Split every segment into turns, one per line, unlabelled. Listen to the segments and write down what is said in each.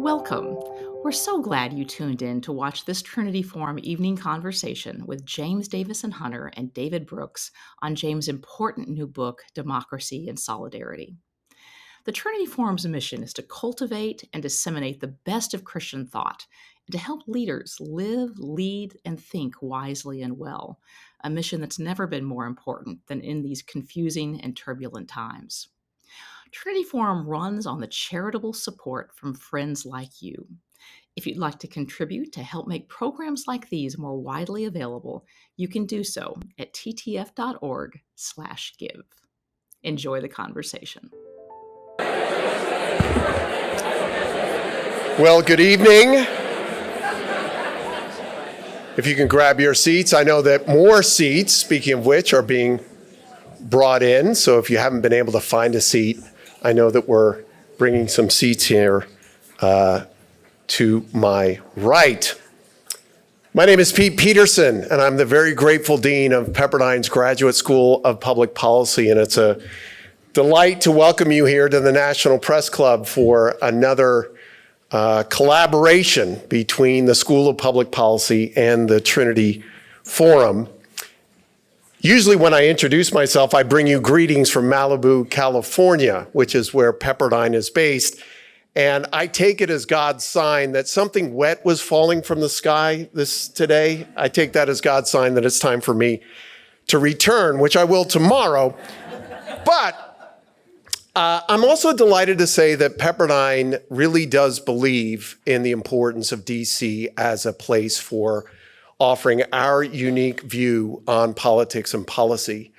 Welcome. We're so glad you tuned in to watch this Trinity Forum evening conversation with James Davison Hunter and David Brooks on James' important new book, Democracy and Solidarity. The Trinity Forum's mission is to cultivate and disseminate the best of Christian thought and to help leaders live, lead, and think wisely and well, a mission that's never been more important than in these confusing and turbulent times. Trinity Forum runs on the charitable support from friends like you. If you'd like to contribute to help make programs like these more widely available, you can do so at ttf.org/give. Enjoy the conversation.
Well, good evening. If you can grab your seats, I know that more seats, speaking of which, are being brought in. So if you haven't been able to find a seat, I know that we're bringing some seats here to my right. My name is Pete Peterson, and I'm the very grateful dean of Pepperdine's Graduate School of Public Policy, and it's a delight to welcome you here to the National Press Club for another collaboration between the School of Public Policy and the Trinity Forum. Usually when I introduce myself, I bring you greetings from Malibu, California, which is where Pepperdine is based. And I take it as God's sign that something wet was falling from the sky today. I take that as God's sign that it's time for me to return, which I will tomorrow. But I'm also delighted to say that Pepperdine really does believe in the importance of DC as a place for offering our unique view on politics and policy.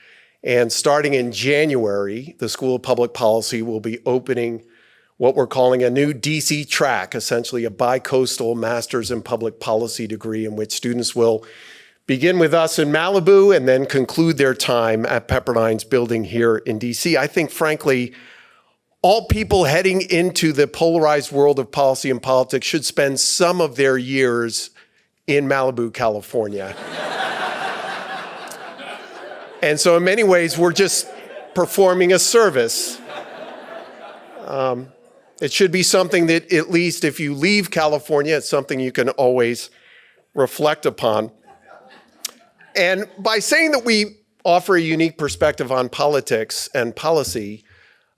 And starting in January, the School of Public Policy will be opening what we're calling a new DC track, essentially a bi-coastal Master's in Public Policy degree in which students will begin with us in Malibu and then conclude their time at Pepperdine's building here in DC. I think, frankly, all people heading into the polarized world of policy and politics should spend some of their years in Malibu, California. And so in many ways, we're just performing a service. It should be something that, at least if you leave California, it's something you can always reflect upon. And by saying that we offer a unique perspective on politics and policy,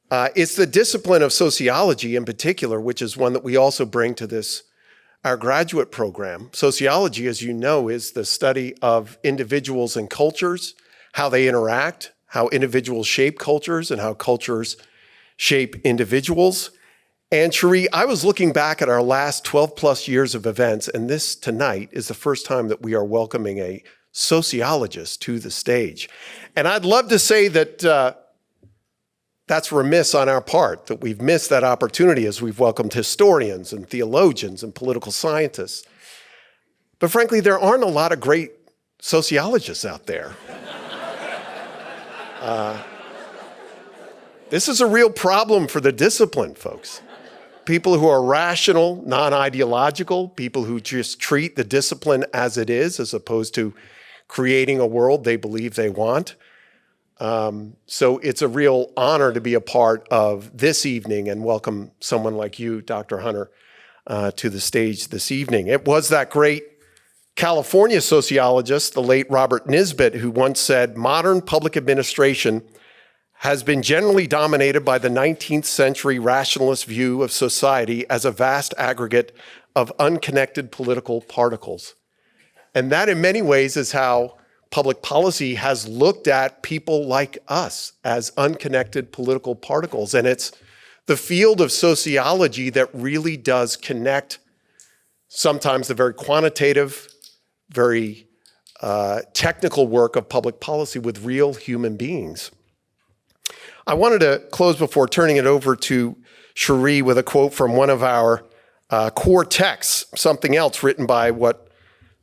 it's the discipline of sociology in particular, which is one that we also bring to our graduate program. Sociology, as you know, is the study of individuals and cultures, how they interact, how individuals shape cultures, and how cultures shape individuals. And Sheree, I was looking back at our last 12 plus years of events, and this tonight is the first time that we are welcoming a sociologist to the stage. And I'd love to say that that's remiss on our part, that we've missed that opportunity as we've welcomed historians and theologians and political scientists. But frankly, there aren't a lot of great sociologists out there. This is a real problem for the discipline, folks. People who are rational, non-ideological, people who just treat the discipline as it is, as opposed to creating a world they believe they want. So it's a real honor to be a part of this evening and welcome someone like you, Dr. Hunter, to the stage this evening. It was that great California sociologist, the late Robert Nisbet, who once said, modern public administration has been generally dominated by the 19th century rationalist view of society as a vast aggregate of unconnected political particles. And that in many ways is how public policy has looked at people like us as unconnected political particles. And it's the field of sociology that really does connect sometimes the very quantitative, very technical work of public policy with real human beings. I wanted to close before turning it over to Sheree with a quote from one of our core texts, something else written by what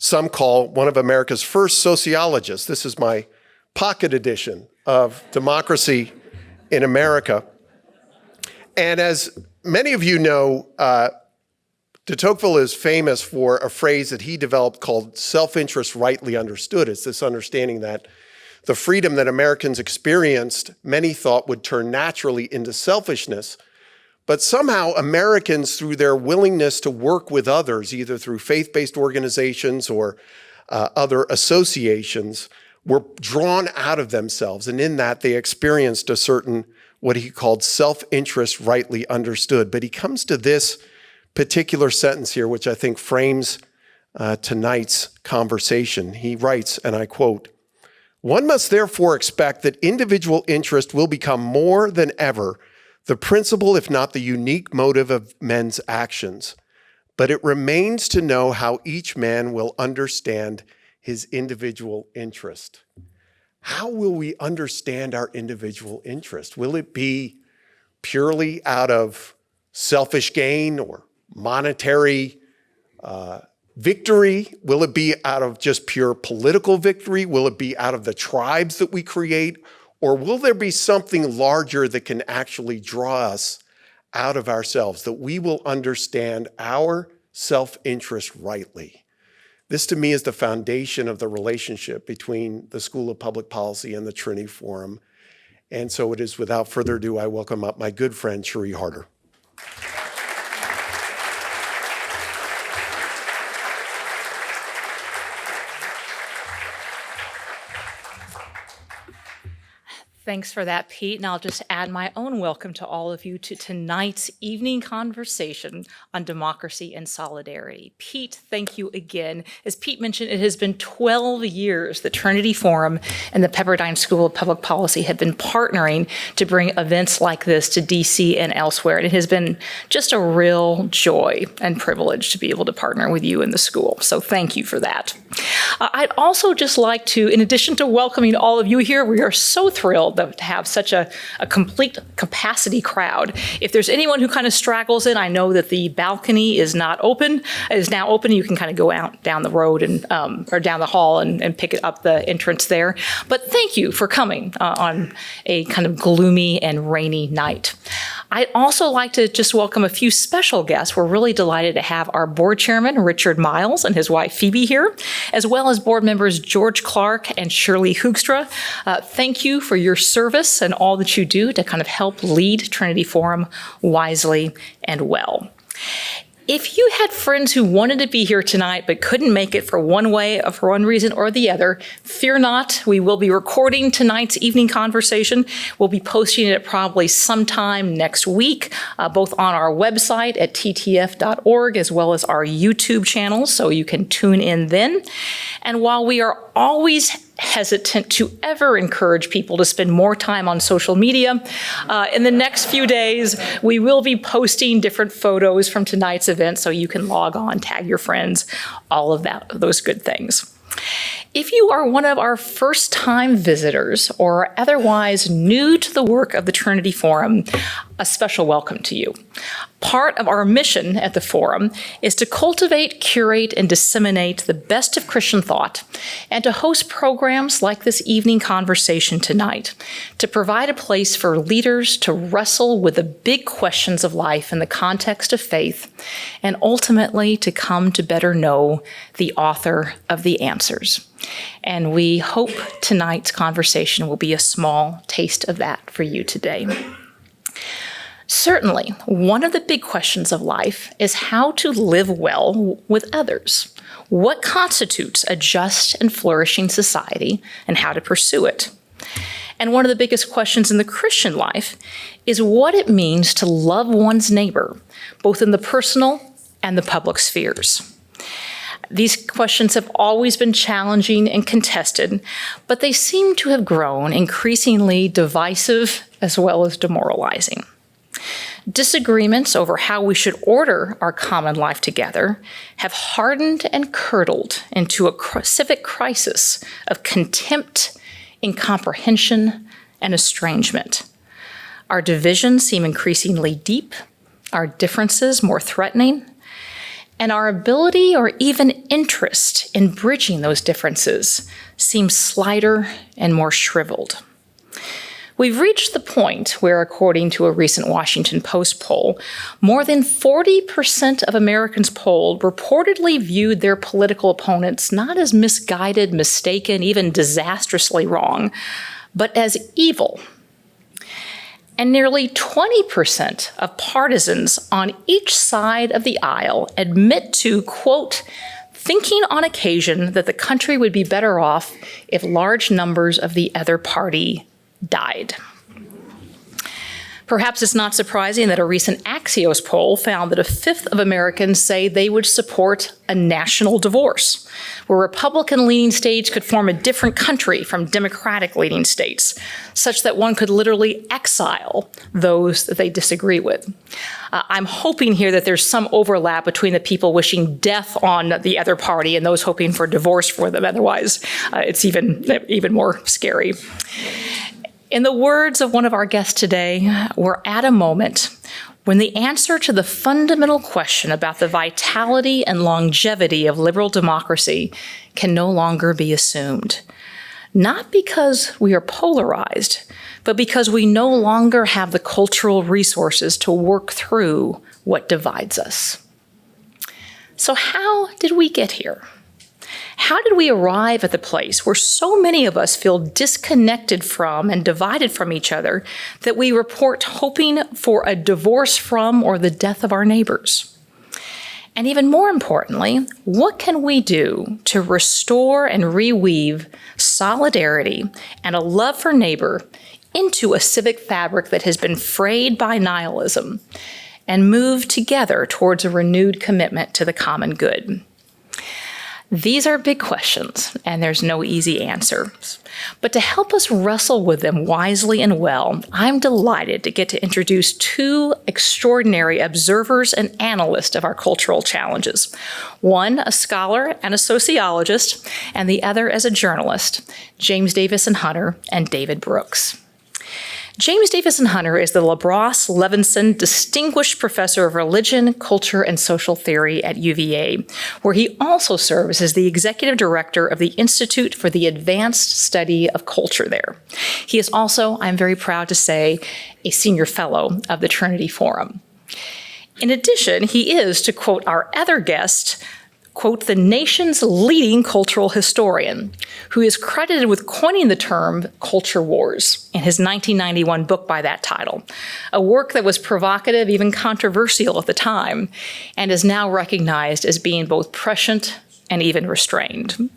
some call one of America's first sociologists. This is my pocket edition of Democracy in America. And as many of you know, de Tocqueville is famous for a phrase that he developed called self-interest rightly understood. It's this understanding that the freedom that Americans experienced, many thought would turn naturally into selfishness, But somehow Americans, through their willingness to work with others, either through faith-based organizations or other associations, were drawn out of themselves. And in that, they experienced a certain, what he called self-interest rightly understood. But he comes to this particular sentence here, which I think frames tonight's conversation. He writes, and I quote, "One must therefore expect that individual interest will become more than ever the principal, if not the unique motive of men's actions. But it remains to know how each man will understand his individual interest." How will we understand our individual interest? Will it be purely out of selfish gain or monetary victory? Will it be out of just pure political victory? Will it be out of the tribes that we create? Or will there be something larger that can actually draw us out of ourselves, that we will understand our self-interest rightly? This, to me, is the foundation of the relationship between the School of Public Policy and the Trinity Forum. And so it is without further ado, I welcome up my good friend, Sheree Harter.
Thanks for that, Pete. And I'll just add my own welcome to all of you to tonight's evening conversation on democracy and solidarity. Pete, thank you again. As Pete mentioned, it has been 12 years the Trinity Forum and the Pepperdine School of Public Policy have been partnering to bring events like this to DC and elsewhere. And it has been just a real joy and privilege to be able to partner with you in the school. So thank you for that. I'd also just like to, in addition to welcoming all of you here, we are so thrilled to have such a complete capacity crowd. If there's anyone who kind of straggles in, I know that the balcony is not open. It is now open. You can kind of go out down the road and or down the hall and pick it up the entrance there. But thank you for coming on a kind of gloomy and rainy night. I'd also like to just welcome a few special guests. We're really delighted to have our board chairman, Richard Miles, and his wife, Phoebe, here, as well as board members George Clark and Shirley Hoogstra. Thank you for your service and all that you do to kind of help lead Trinity Forum wisely and well. If you had friends who wanted to be here tonight but couldn't make it for one reason or the other, fear not. We will be recording tonight's evening conversation. We'll be posting it probably sometime next week, both on our website at ttf.org as well as our YouTube channel, so you can tune in then. And while we are always hesitant to ever encourage people to spend more time on social media, in the next few days, we will be posting different photos from tonight's event so you can log on, tag your friends, all of those good things. If you are one of our first-time visitors or otherwise new to the work of the Trinity Forum, a special welcome to you. Part of our mission at the Forum is to cultivate, curate, and disseminate the best of Christian thought, and to host programs like this evening conversation tonight, to provide a place for leaders to wrestle with the big questions of life in the context of faith, and ultimately to come to better know the author of the answers. And we hope tonight's conversation will be a small taste of that for you today. Certainly, one of the big questions of life is how to live well with others. What constitutes a just and flourishing society, and how to pursue it? And one of the biggest questions in the Christian life is what it means to love one's neighbor, both in the personal and the public spheres. These questions have always been challenging and contested, but they seem to have grown increasingly divisive as well as demoralizing. Disagreements over how we should order our common life together have hardened and curdled into a civic crisis of contempt, incomprehension, and estrangement. Our divisions seem increasingly deep, our differences more threatening, and our ability or even interest in bridging those differences seems slighter and more shriveled. We've reached the point where, according to a recent Washington Post poll, more than 40% of Americans polled reportedly viewed their political opponents not as misguided, mistaken, even disastrously wrong, but as evil. and nearly 20% of partisans on each side of the aisle admit to, quote, thinking on occasion that the country would be better off if large numbers of the other party died. Perhaps it's not surprising that a recent Axios poll found that a fifth of Americans say they would support a national divorce, where Republican-leaning states could form a different country from Democratic-leaning states, such that one could literally exile those that they disagree with. I'm hoping here that there's some overlap between the people wishing death on the other party and those hoping for divorce for them. Otherwise, it's even more scary. In the words of one of our guests today, we're at a moment when the answer to the fundamental question about the vitality and longevity of liberal democracy can no longer be assumed. Not because we are polarized, but because we no longer have the cultural resources to work through what divides us. So how did we get here? How did we arrive at the place where so many of us feel disconnected from and divided from each other that we report hoping for a divorce from or the death of our neighbors? And even more importantly, what can we do to restore and reweave solidarity and a love for neighbor into a civic fabric that has been frayed by nihilism and move together towards a renewed commitment to the common good? These are big questions, and there's no easy answers. But to help us wrestle with them wisely and well, I'm delighted to get to introduce two extraordinary observers and analysts of our cultural challenges. One, a scholar and a sociologist, and the other as a journalist, James Davison Hunter and David Brooks. James Davison Hunter is the LaBrosse Levinson Distinguished Professor of Religion, Culture, and Social Theory at UVA, where he also serves as the Executive Director of the Institute for the Advanced Study of Culture there. He is also, I'm very proud to say, a Senior Fellow of the Trinity Forum. In addition, he is, to quote our other guest, quote, the nation's leading cultural historian, who is credited with coining the term culture wars in his 1991 book by that title, a work that was provocative, even controversial at the time, and is now recognized as being both prescient and even restrained.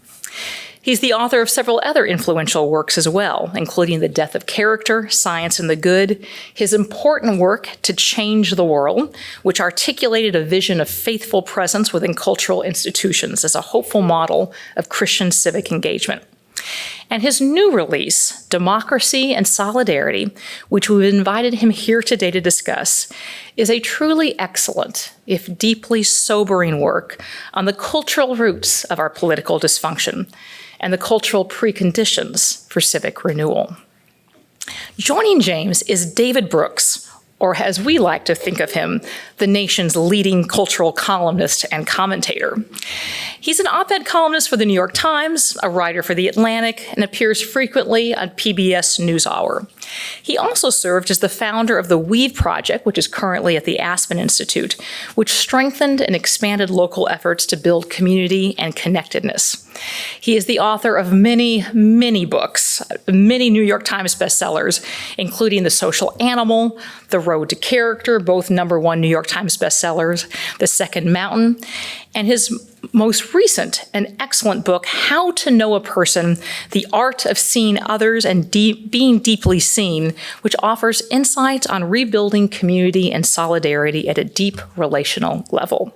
He's the author of several other influential works as well, including The Death of Character, Science and the Good, his important work To Change the World, which articulated a vision of faithful presence within cultural institutions as a hopeful model of Christian civic engagement. And his new release, Democracy and Solidarity, which we've invited him here today to discuss, is a truly excellent, if deeply sobering work on the cultural roots of our political dysfunction and the cultural preconditions for civic renewal. Joining James is David Brooks, or as we like to think of him, the nation's leading cultural columnist and commentator. He's an op-ed columnist for the New York Times, a writer for The Atlantic, and appears frequently on PBS NewsHour. He also served as the founder of the Weave Project, which is currently at the Aspen Institute, which strengthened and expanded local efforts to build community and connectedness. He is the author of many, many books, many New York Times bestsellers, including The Social Animal, The Road to Character, both #1 New York Times bestsellers, The Second Mountain, and his most recent and excellent book, How to Know a Person, The Art of Seeing Others and Being Deeply Seen, which offers insights on rebuilding community and solidarity at a deep relational level.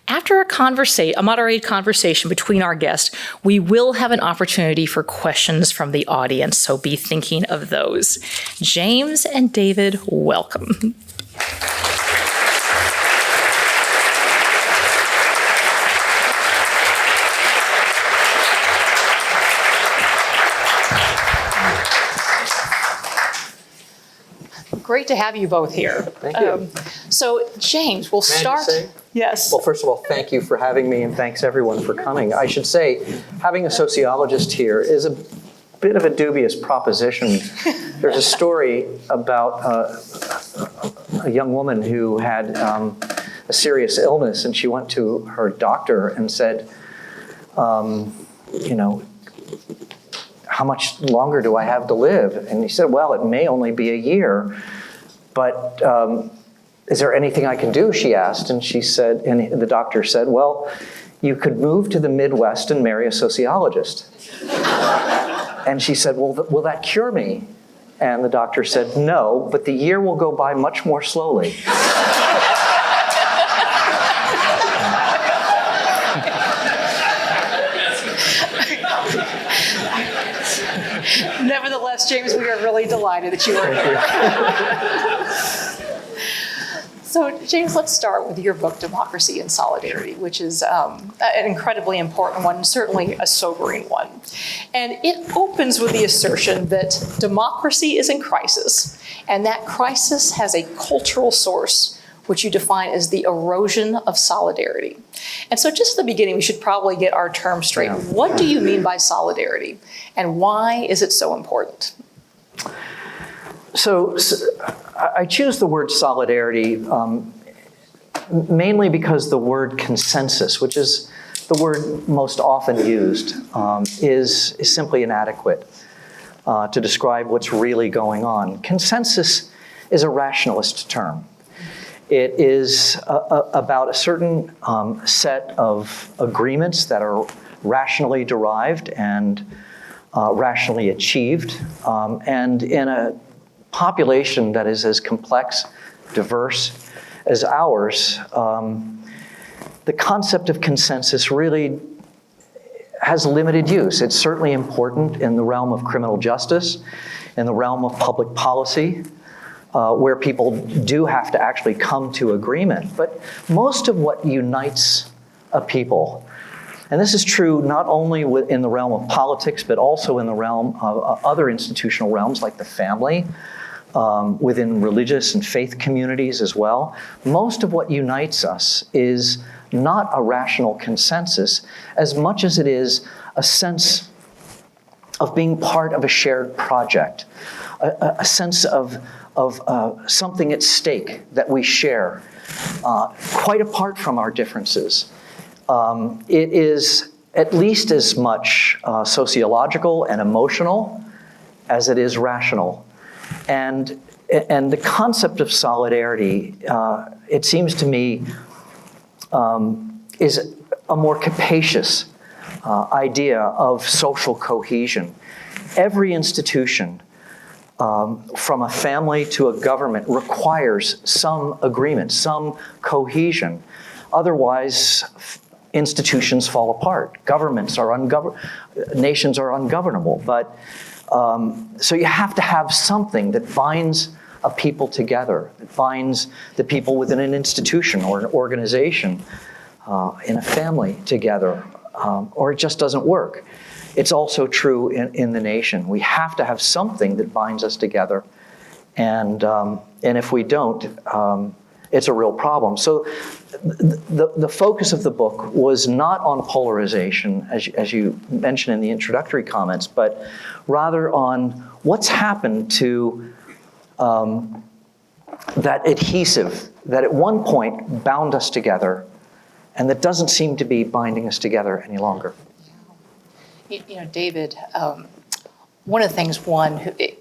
After a moderated conversation between our guests, we will have an opportunity for questions from the audience, so be thinking of those. James and David, welcome. Great to have you both here.
Thank you.
So, James, we'll start. Yes.
Well, first of all, thank you for having me, and thanks everyone for coming. I should say, having a sociologist here is a bit of a dubious proposition. There's a story about a young woman who had a serious illness, and she went to her doctor and said, how much longer do I have to live? And he said, well, it may only be a year, but is there anything I can do, she asked. And she said, and the doctor said, well, you could move to the Midwest and marry a sociologist. And she said, well, will that cure me? And the doctor said, no, but the year will go by much more slowly.
Nevertheless, James, we are really delighted that you are here. So, James, let's start with your book, Democracy and Solidarity, which is an incredibly important one, certainly a sobering one. And it opens with the assertion that democracy is in crisis, and that crisis has a cultural source, which you define as the erosion of solidarity. And so just at the beginning, we should probably get our term straight.
Yeah.
What do you mean by solidarity, and why is it so important?
So I choose the word solidarity mainly because the word consensus, which is the word most often used, is simply inadequate to describe what's really going on. Consensus is a rationalist term. It is about a certain set of agreements that are rationally derived and rationally achieved, and in a population that is as complex, diverse as ours, the concept of consensus really has limited use. It's certainly important in the realm of criminal justice, in the realm of public policy, where people do have to actually come to agreement. But most of what unites a people, and this is true not only in the realm of politics, but also in the realm of other institutional realms like the family, within religious and faith communities as well. Most of what unites us is not a rational consensus as much as it is a sense of being part of a shared project, a sense of something at stake that we share, quite apart from our differences. It is at least as much sociological and emotional as it is rational. And the concept of solidarity, it seems to me, is a more capacious idea of social cohesion. Every institution, from a family to a government, requires some agreement, some cohesion. Otherwise, institutions fall apart. Nations are ungovernable. But so you have to have something that binds a people together, that binds the people within an institution or an organization, in a family together, or it just doesn't work. It's also true in the nation. We have to have something that binds us together, and if we don't, it's a real problem. So the focus of the book was not on polarization, as you mentioned in the introductory comments, but rather on what's happened to that adhesive that at one point bound us together and that doesn't seem to be binding us together any longer.
You know, David, one of the things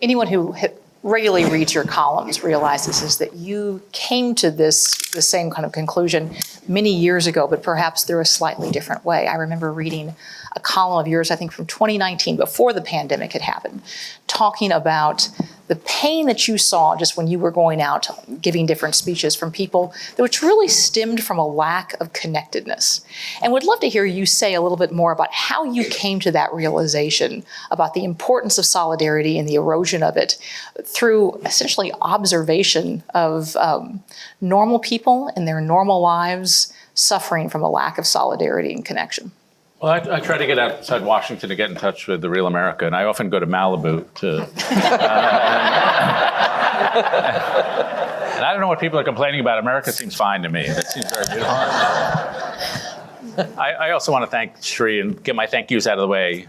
anyone who regularly reads your columns realizes is that you came to the same kind of conclusion many years ago, but perhaps through a slightly different way. I remember reading a column of yours, I think from 2019, before the pandemic had happened, talking about the pain that you saw just when you were going out giving different speeches from people, which really stemmed from a lack of connectedness. And would love to hear you say a little bit more about how you came to that realization about the importance of solidarity and the erosion of it through essentially observation of normal people in their normal lives suffering from a lack of solidarity and connection.
Well, I try to get outside Washington to get in touch with the real America, and I often go to Malibu to. And I don't know what people are complaining about. America seems fine to me. It seems very beautiful. I also want to thank Sheree and get my thank yous out of the way.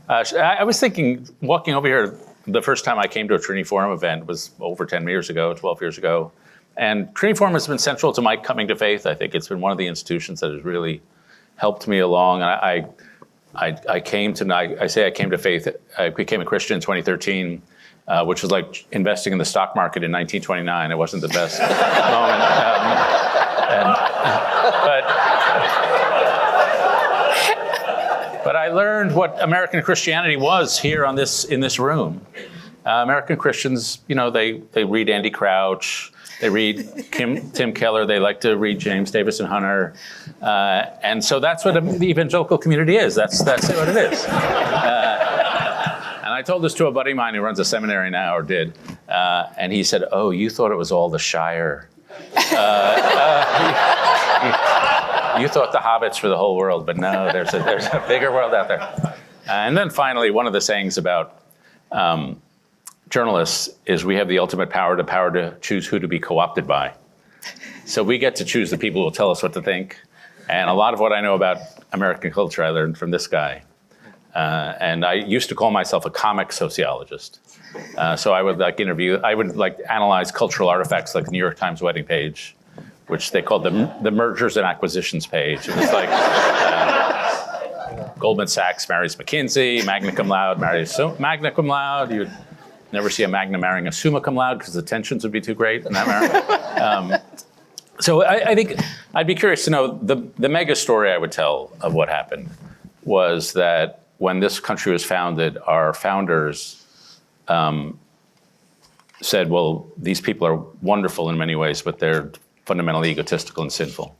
I was thinking, walking over here, the first time I came to a Trinity Forum event was over 10 years ago, 12 years ago. And Trinity Forum has been central to my coming to faith. I think it's been one of the institutions that has really helped me along. I I came to faith. I became a Christian in 2013, which was like investing in the stock market in 1929. It wasn't the best moment. But I learned what American Christianity was here in this room. American Christians, they read Andy Crouch, they read Tim Keller, they like to read James Davison Hunter, and so that's what the evangelical community is. That's what it is. And I told this to a buddy of mine who runs a seminary now, or did, and he said, "Oh, you thought it was all the Shire. You thought the hobbits were the whole world, but no, there's a bigger world out there." And then finally, one of the sayings about journalists is we have the ultimate power to choose who to be co-opted by. So we get to choose the people who will tell us what to think. And a lot of what I know about American culture, I learned from this guy. And I used to call myself a comic sociologist. So I would analyze cultural artifacts like the New York Times wedding page, which they called the mergers and acquisitions page. It was like Goldman Sachs marries McKinsey, magna cum laude marries magna cum laude. You'd never see a magna marrying a summa cum laude because the tensions would be too great in that marriage. So I think I'd be curious to know, the mega story I would tell of what happened was that when this country was founded, our founders said, well, these people are wonderful in many ways, but they're fundamentally egotistical and sinful.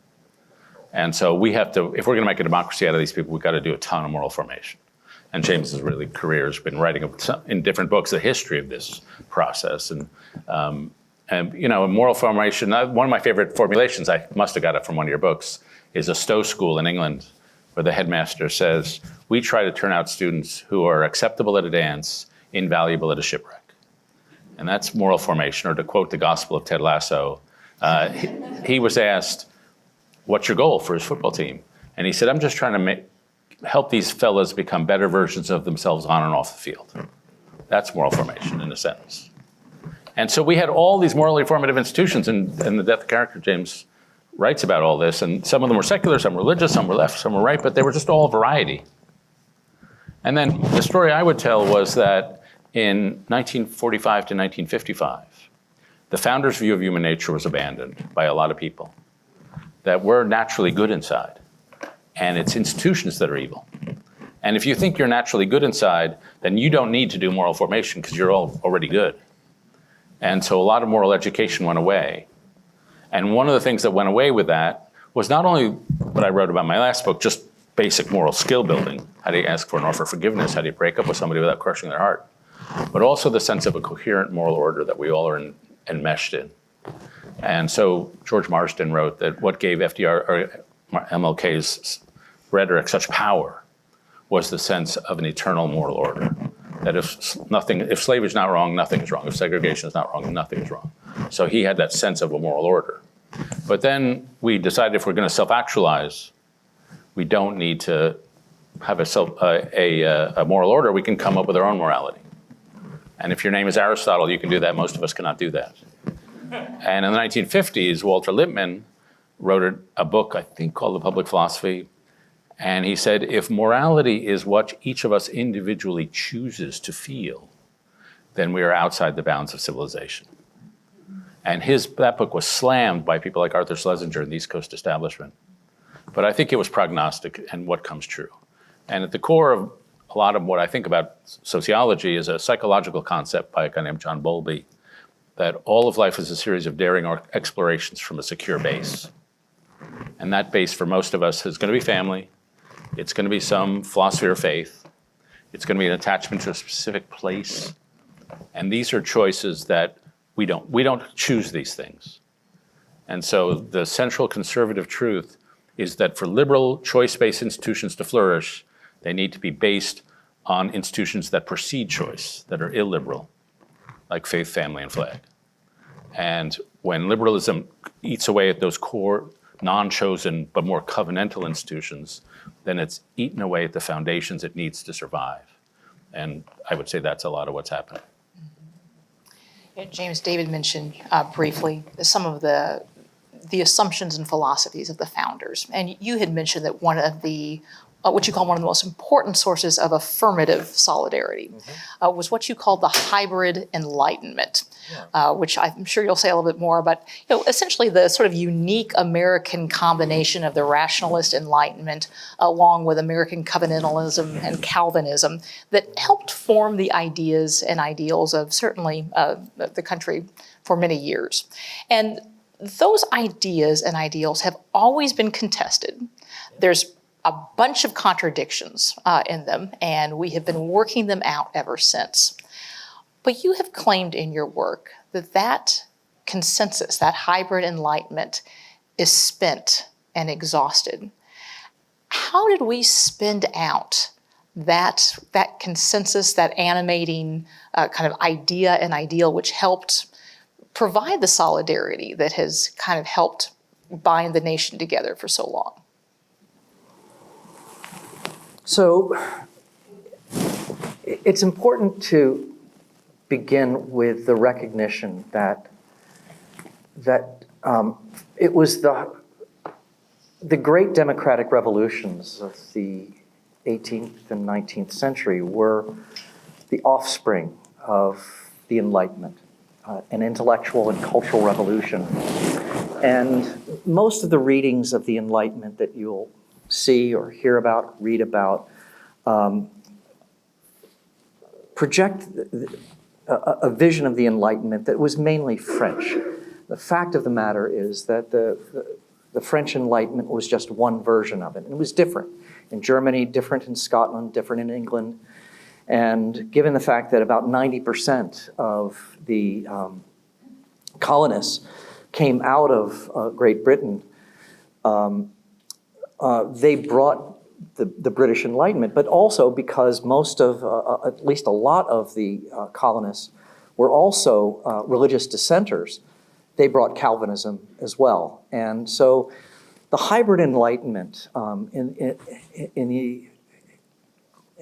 And so we have to, if we're going to make a democracy out of these people, we've got to do a ton of moral formation. And James's career has been writing in different books the history of this process. And moral formation, one of my favorite formulations, I must have got it from one of your books, is a Stowe school in England, where the headmaster says, we try to turn out students who are acceptable at a dance, invaluable at a shipwreck. And that's moral formation, or to quote the Gospel of Ted Lasso, he was asked, what's your goal for his football team? And he said, I'm just trying to help these fellas become better versions of themselves on and off the field. That's moral formation in a sentence. And so we had all these morally formative institutions, and The Death of Character, James writes about all this, and some of them were secular, some were religious, some were left, some were right, but they were just all variety. And then the story I would tell was that in 1945 to 1955, the founders' view of human nature was abandoned by a lot of people, that we're naturally good inside, and it's institutions that are evil. And if you think you're naturally good inside, then you don't need to do moral formation because you're already good. And so a lot of moral education went away. And one of the things that went away with that was not only what I wrote about in my last book, just basic moral skill building. How do you ask for and offer forgiveness? How do you break up with somebody without crushing their heart? But also the sense of a coherent moral order that we all are enmeshed in. And so George Marsden wrote that what gave FDR or MLK's rhetoric such power was the sense of an eternal moral order. That if slavery is not wrong, nothing is wrong. If segregation is not wrong, nothing is wrong. So he had that sense of a moral order. But then we decided if we're going to self-actualize, we don't need to have a moral order. We can come up with our own morality. And if your name is Aristotle, you can do that. Most of us cannot do that. And in the 1950s, Walter Lippmann wrote a book, I think, called The Public Philosophy. And he said, if morality is what each of us individually chooses to feel, then we are outside the bounds of civilization. And that book was slammed by people like Arthur Schlesinger and the East Coast establishment. But I think it was prognostic and what comes true. And at the core of a lot of what I think about sociology is a psychological concept by a guy named John Bowlby, that all of life is a series of daring explorations from a secure base. And that base for most of us is going to be family. It's going to be some philosophy or faith. It's going to be an attachment to a specific place. And these are choices that we don't choose these things. And so the central conservative truth is that for liberal choice-based institutions to flourish, they need to be based on institutions that precede choice, that are illiberal, like faith, family, and flag. And when liberalism eats away at those core, non-chosen, but more covenantal institutions, then it's eaten away at the foundations it needs to survive. And I would say that's a lot of what's happening.
Yeah, James, David mentioned briefly some of the assumptions and philosophies of the founders. And you had mentioned that one of the what you call one of the most important sources of affirmative solidarity, was what you call the hybrid Enlightenment, which I'm sure you'll say a little bit more about. Essentially the sort of unique American combination of the rationalist Enlightenment along with American covenantalism and Calvinism that helped form the ideas and ideals of certainly the country for many years. And those ideas and ideals have always been contested. There's a bunch of contradictions in them, and we have been working them out ever since. But you have claimed in your work that that consensus, that hybrid Enlightenment, is spent and exhausted. How did we spend out that consensus, that animating kind of idea and ideal which helped provide the solidarity that has kind of helped bind the nation together for so long?
So it's important to begin with the recognition that it was the great democratic revolutions of the 18th and 19th century were the offspring of the Enlightenment, an intellectual and cultural revolution. And most of the readings of the Enlightenment that you'll see or hear about, read about, project a vision of the Enlightenment that was mainly French. The fact of the matter is that the French Enlightenment was just one version of it. And it was different in Germany, different in Scotland, different in England. And given the fact that about 90% of the colonists came out of Great Britain, they brought the British Enlightenment, but also because most of, at least a lot of the colonists were also religious dissenters, they brought Calvinism as well. And so the hybrid Enlightenment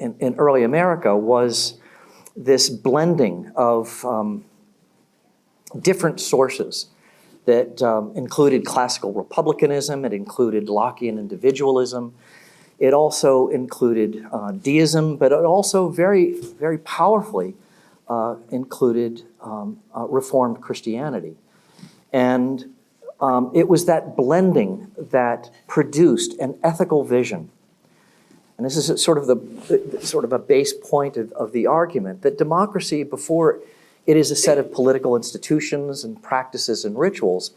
in early America was this blending of different sources that included classical republicanism, it included Lockean individualism, it also included deism, but it also very, very powerfully included Reformed Christianity. And it was that blending that produced an ethical vision. And this is sort of a base point of the argument that democracy, before it is a set of political institutions and practices and rituals,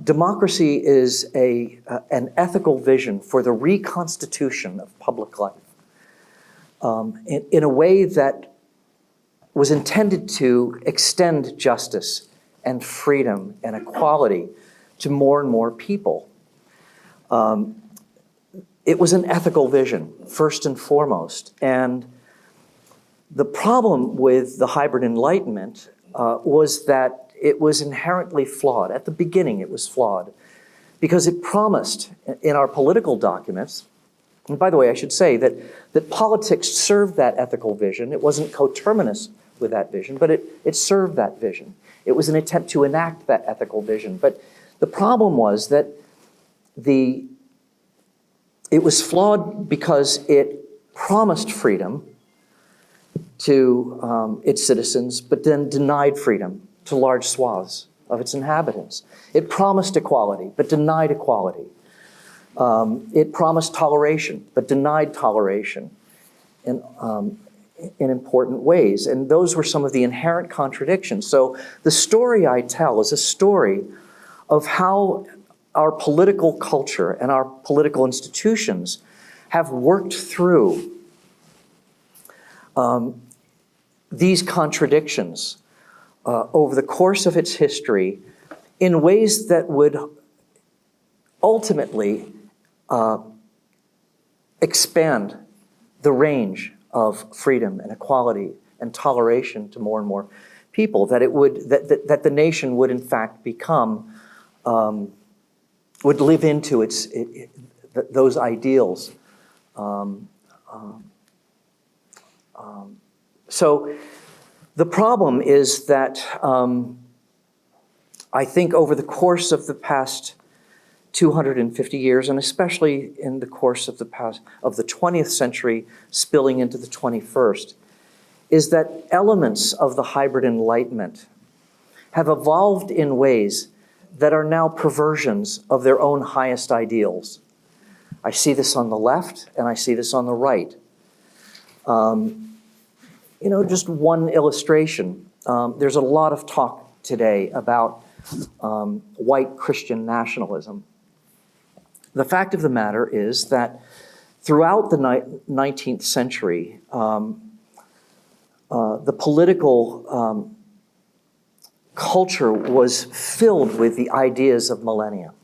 democracy is an ethical vision for the reconstitution of public life in a way that was intended to extend justice and freedom and equality to more and more people. It was an ethical vision, first and foremost. And the problem with the hybrid Enlightenment was that it was inherently flawed. At the beginning, it was flawed because it promised in our political documents, and by the way, I should say that politics served that ethical vision. It wasn't coterminous with that vision, but it served that vision. It was an attempt to enact that ethical vision. But the problem was that it was flawed because it promised freedom to its citizens, but then denied freedom to large swaths of its inhabitants. It promised equality, but denied equality. It promised toleration, but denied toleration in important ways. And those were some of the inherent contradictions. So the story I tell is a story of how our political culture and our political institutions have worked through these contradictions over the course of its history in ways that would ultimately expand the range of freedom and equality and toleration to more and more people, that the nation would in fact become, would live into those ideals. So the problem is that I think over the course of the past 250 years, and especially in the course of the 20th century spilling into the 21st, is that elements of the hybrid Enlightenment have evolved in ways that are now perversions of their own highest ideals. I see this on the left, and I see this on the right. Just one illustration. There's a lot of talk today about white Christian nationalism. The fact of the matter is that throughout the 19th century, the political culture was filled with the ideas of millennium,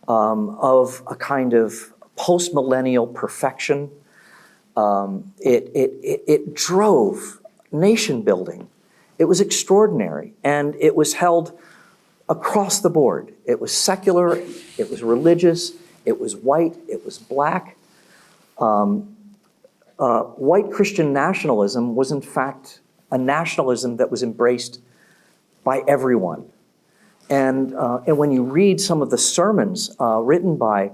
of a kind of post-millennial perfection. It drove nation building. It was extraordinary, and it was held across the board. It was secular, it was religious, it was white, it was black. White Christian nationalism was in fact a nationalism that was embraced by everyone. And when you read some of the sermons written by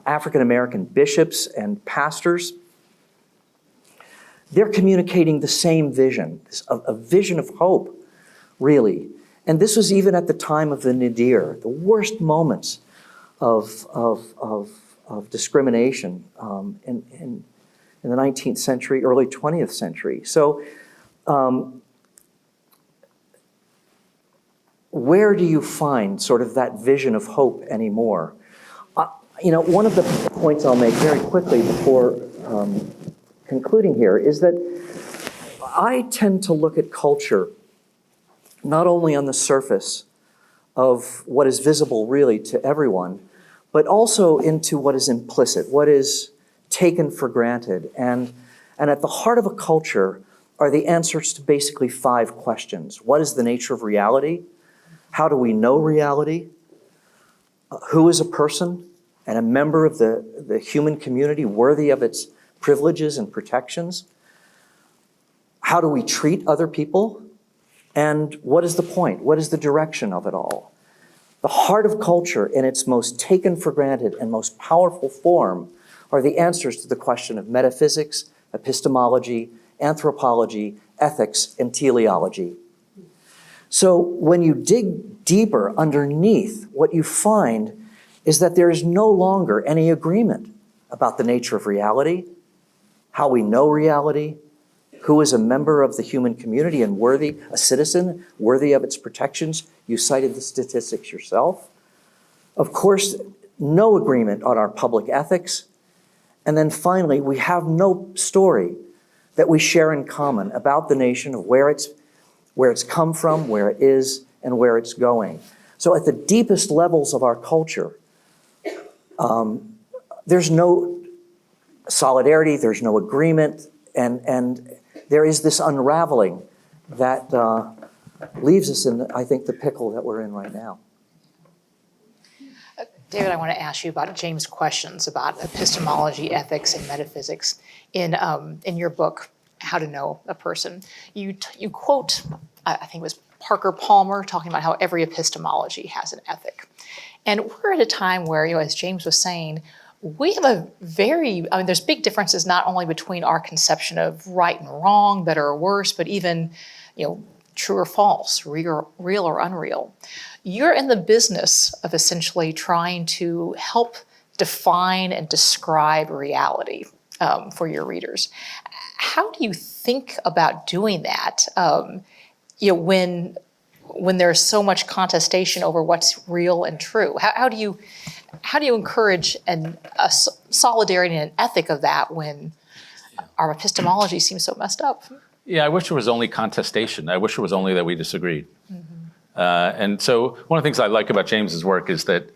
African-American bishops and pastors, they're communicating the same vision, a vision of hope, really. And this was even at the time of the nadir, the worst moments of discrimination in the 19th century, early 20th century. So where do you find sort of that vision of hope anymore? One of the points I'll make very quickly before concluding here is that I tend to look at culture not only on the surface of what is visible really to everyone, but also into what is implicit, what is taken for granted. And at the heart of a culture are the answers to basically 5 questions. What is the nature of reality? How do we know reality? Who is a person and a member of the human community worthy of its privileges and protections? How do we treat other people? And what is the point? What is the direction of it all? The heart of culture in its most taken for granted and most powerful form are the answers to the question of metaphysics, epistemology, anthropology, ethics, and teleology. So when you dig deeper underneath, what you find is that there is no longer any agreement about the nature of reality, how we know reality, who is a member of the human community and worthy, a citizen, worthy of its protections. You cited the statistics yourself. Of course, no agreement on our public ethics. And then finally, we have no story that we share in common about the nation, of where it's come from, where it is, and where it's going. So at the deepest levels of our culture, there's no solidarity, there's no agreement, and there is this unraveling that leaves us in, I think, the pickle that we're in right now.
David, I want to ask you about James' questions about epistemology, ethics, and metaphysics. In your book, How to Know a Person, you quote, I think it was Parker Palmer, talking about how every epistemology has an ethic. And we're at a time where, as James was saying, we have there's big differences not only between our conception of right and wrong, better or worse, but even, true or false, real or unreal. You're in the business of essentially trying to help define and describe reality for your readers. How do you think about doing that? When there's so much contestation over what's real and true, how do you encourage a solidarity and an ethic of that when our epistemology seems so messed up?
Yeah, I wish there was only contestation. I wish it was only that we disagreed. Mm-hmm. And so one of the things I like about James's work is that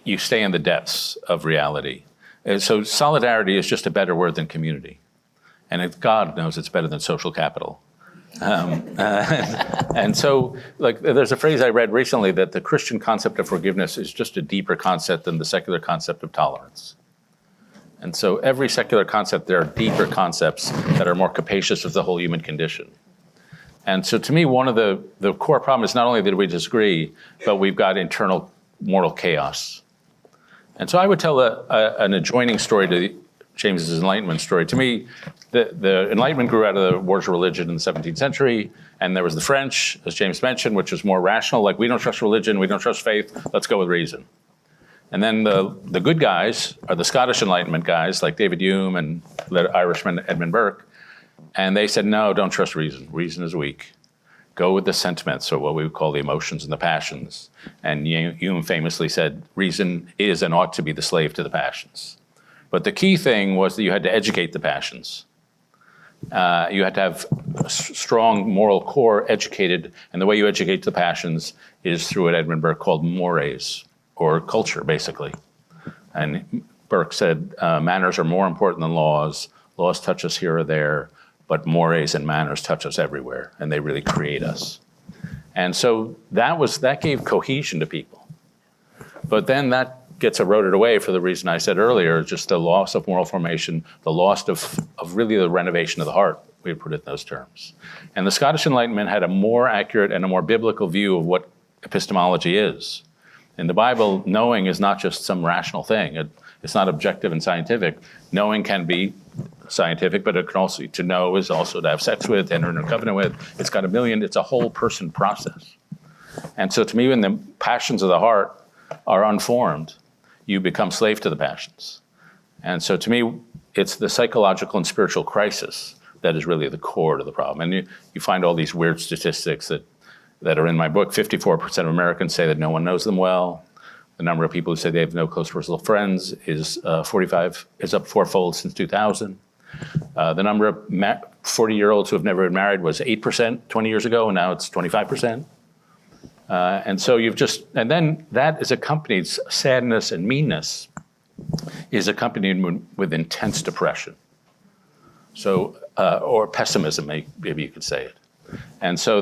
you stay in the depths of reality. And so solidarity is just a better word than community. And God knows it's better than social capital. And so, there's a phrase I read recently that the Christian concept of forgiveness is just a deeper concept than the secular concept of tolerance. And so every secular concept, there are deeper concepts that are more capacious of the whole human condition. And so to me, one of the core problems is not only that we disagree, but we've got internal moral chaos. And so I would tell an adjoining story to James's Enlightenment story. To me, the Enlightenment grew out of the wars of religion in the 17th century, and there was the French, as James mentioned, which was more rational, like we don't trust religion, we don't trust faith, let's go with reason. And then the good guys are the Scottish Enlightenment guys, like David Hume and the Irishman Edmund Burke, and they said, no, don't trust reason. Reason is weak. Go with the sentiments, or what we would call the emotions and the passions. And Hume famously said, reason is and ought to be the slave to the passions. But the key thing was that you had to educate the passions. You had to have a strong moral core educated, and the way you educate the passions is through what Edmund Burke called mores, or culture, basically. And Burke said, manners are more important than laws. Laws touch us here or there, but mores and manners touch us everywhere, and they really create us. And so that gave cohesion to people. But then that gets eroded away for the reason I said earlier, just the loss of moral formation, the loss of really the renovation of the heart, we would put it in those terms. And the Scottish Enlightenment had a more accurate and a more biblical view of what epistemology is. In the Bible, knowing is not just some rational thing. It's not objective and scientific. Knowing can be scientific, but it can also, to know is also to have sex with, enter into a covenant with. It's a whole person process. And so to me, when the passions of the heart are unformed, you become slave to the passions. And so to me, it's the psychological and spiritual crisis that is really the core to the problem. And you find all these weird statistics that are in my book. 54% of Americans say that no one knows them well. The number of people who say they have no close personal friends is up fourfold since 2000. The number of 40-year-olds who have never been married was 8% 20 years ago, and now it's 25%. And so and then that is accompanied, sadness and meanness is accompanied with intense depression. So, or pessimism, maybe you could say it. And so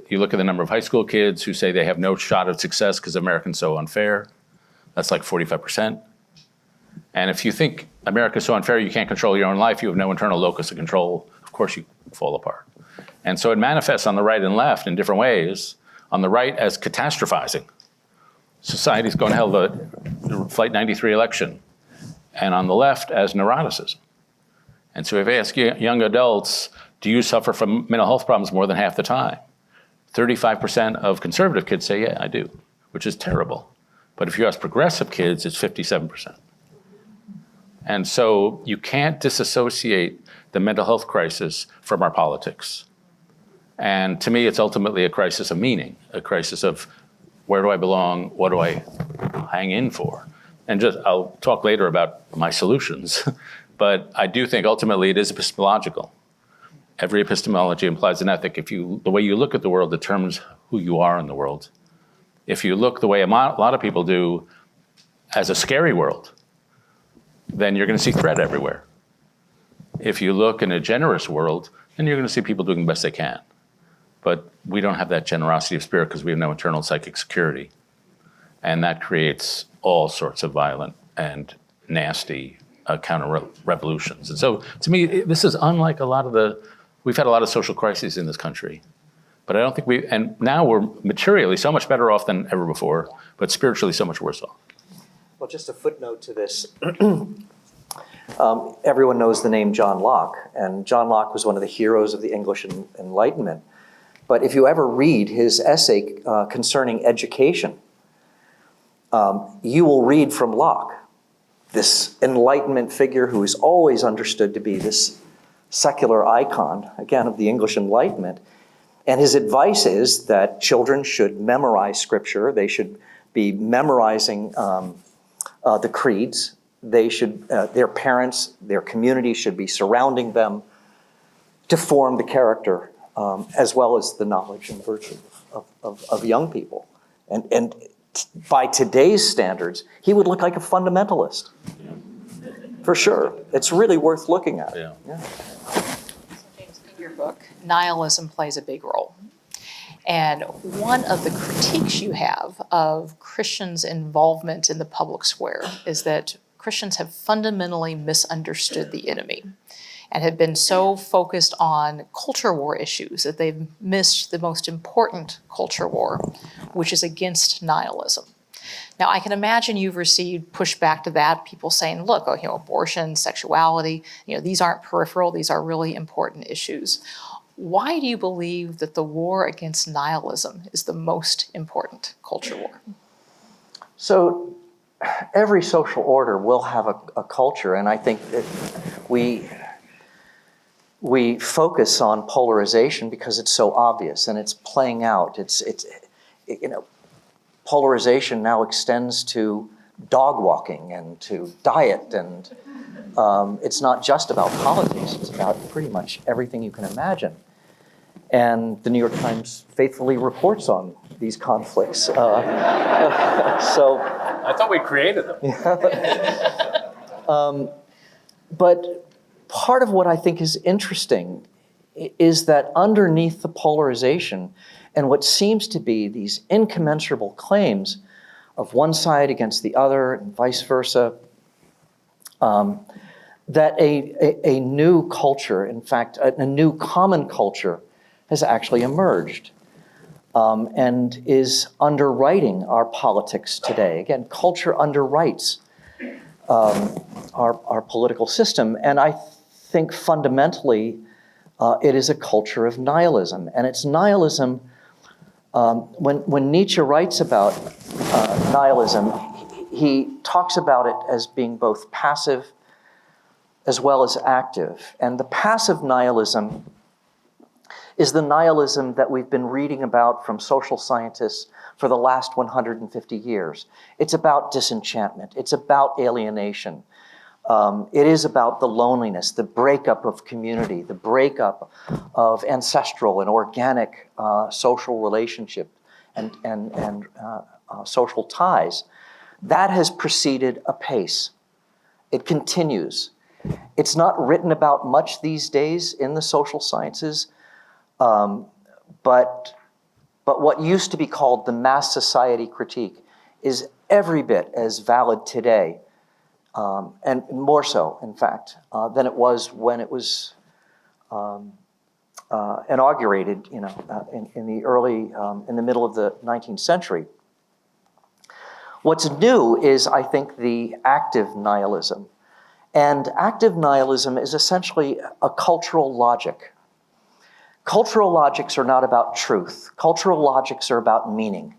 you look at the number of high school kids who say they have no shot at success because America's so unfair. That's like 45%. And if you think America's so unfair, you can't control your own life, you have no internal locus of control, of course you fall apart. And so it manifests on the right and left in different ways. On the right as catastrophizing. Society's going to hell the Flight 93 election. And on the left as neuroticism. And so if I ask young adults, do you suffer from mental health problems more than half the time? 35% of conservative kids say, yeah, I do, which is terrible. But if you ask progressive kids, it's 57%. And so you can't disassociate the mental health crisis from our politics. And to me, it's ultimately a crisis of meaning, a crisis of where do I belong, what do I hang in for? And I'll talk later about my solutions, but I do think ultimately it is epistemological. Every epistemology implies an ethic. The way you look at the world determines who you are in the world. If you look the way a lot of people do as a scary world, then you're going to see threat everywhere. If you look in a generous world, then you're going to see people doing the best they can. But we don't have that generosity of spirit because we have no internal psychic security. And that creates all sorts of violent and nasty counter-revolutions. And so, to me, this is unlike we've had a lot of social crises in this country. But I don't think and now we're materially so much better off than ever before, but spiritually so much worse off.
Well, just a footnote to this. Everyone knows the name John Locke, and John Locke was one of the heroes of the English Enlightenment. But if you ever read his essay concerning education, you will read from Locke, this Enlightenment figure who is always understood to be this secular icon, again, of the English Enlightenment. And his advice is that children should memorize scripture. They should be memorizing the creeds. They should, their parents, their community should be surrounding them to form the character as well as the knowledge and virtue of young people. And by today's standards, he would look like a fundamentalist. For sure. It's really worth looking at.
Yeah.
James, in your book, nihilism plays a big role. And one of the critiques you have of Christians' involvement in the public square is that Christians have fundamentally misunderstood the enemy. and have been so focused on culture war issues that they've missed the most important culture war, which is against nihilism. Now, I can imagine you've received pushback to that, people saying, look, abortion, sexuality, these aren't peripheral, these are really important issues. Why do you believe that the war against nihilism is the most important culture war?
So every social order will have a culture, and I think that we focus on polarization because it's so obvious and it's playing out. Polarization now extends to dog walking and to diet, and it's not just about politics, it's about pretty much everything you can imagine. And the New York Times faithfully reports on these conflicts. So
I thought we created them.
But part of what I think is interesting is that underneath the polarization and what seems to be these incommensurable claims of one side against the other and vice versa, that a new culture, in fact, a new common culture has actually emerged and is underwriting our politics today. Again, culture underwrites our political system, and I think fundamentally it is a culture of nihilism. And it's nihilism, when Nietzsche writes about nihilism, he talks about it as being both passive as well as active. And the passive nihilism is the nihilism that we've been reading about from social scientists for the last 150 years. It's about disenchantment. It's about alienation. It is about the loneliness, the breakup of community, the breakup of ancestral and organic social relationship and social ties. That has proceeded apace. It continues. It's not written about much these days in the social sciences, but what used to be called the mass society critique is every bit as valid today, and more so, in fact, than it was when it was inaugurated, in the middle of the 19th century. What's new is, I think, the active nihilism. And active nihilism is essentially a cultural logic. Cultural logics are not about truth. Cultural logics are about meaning.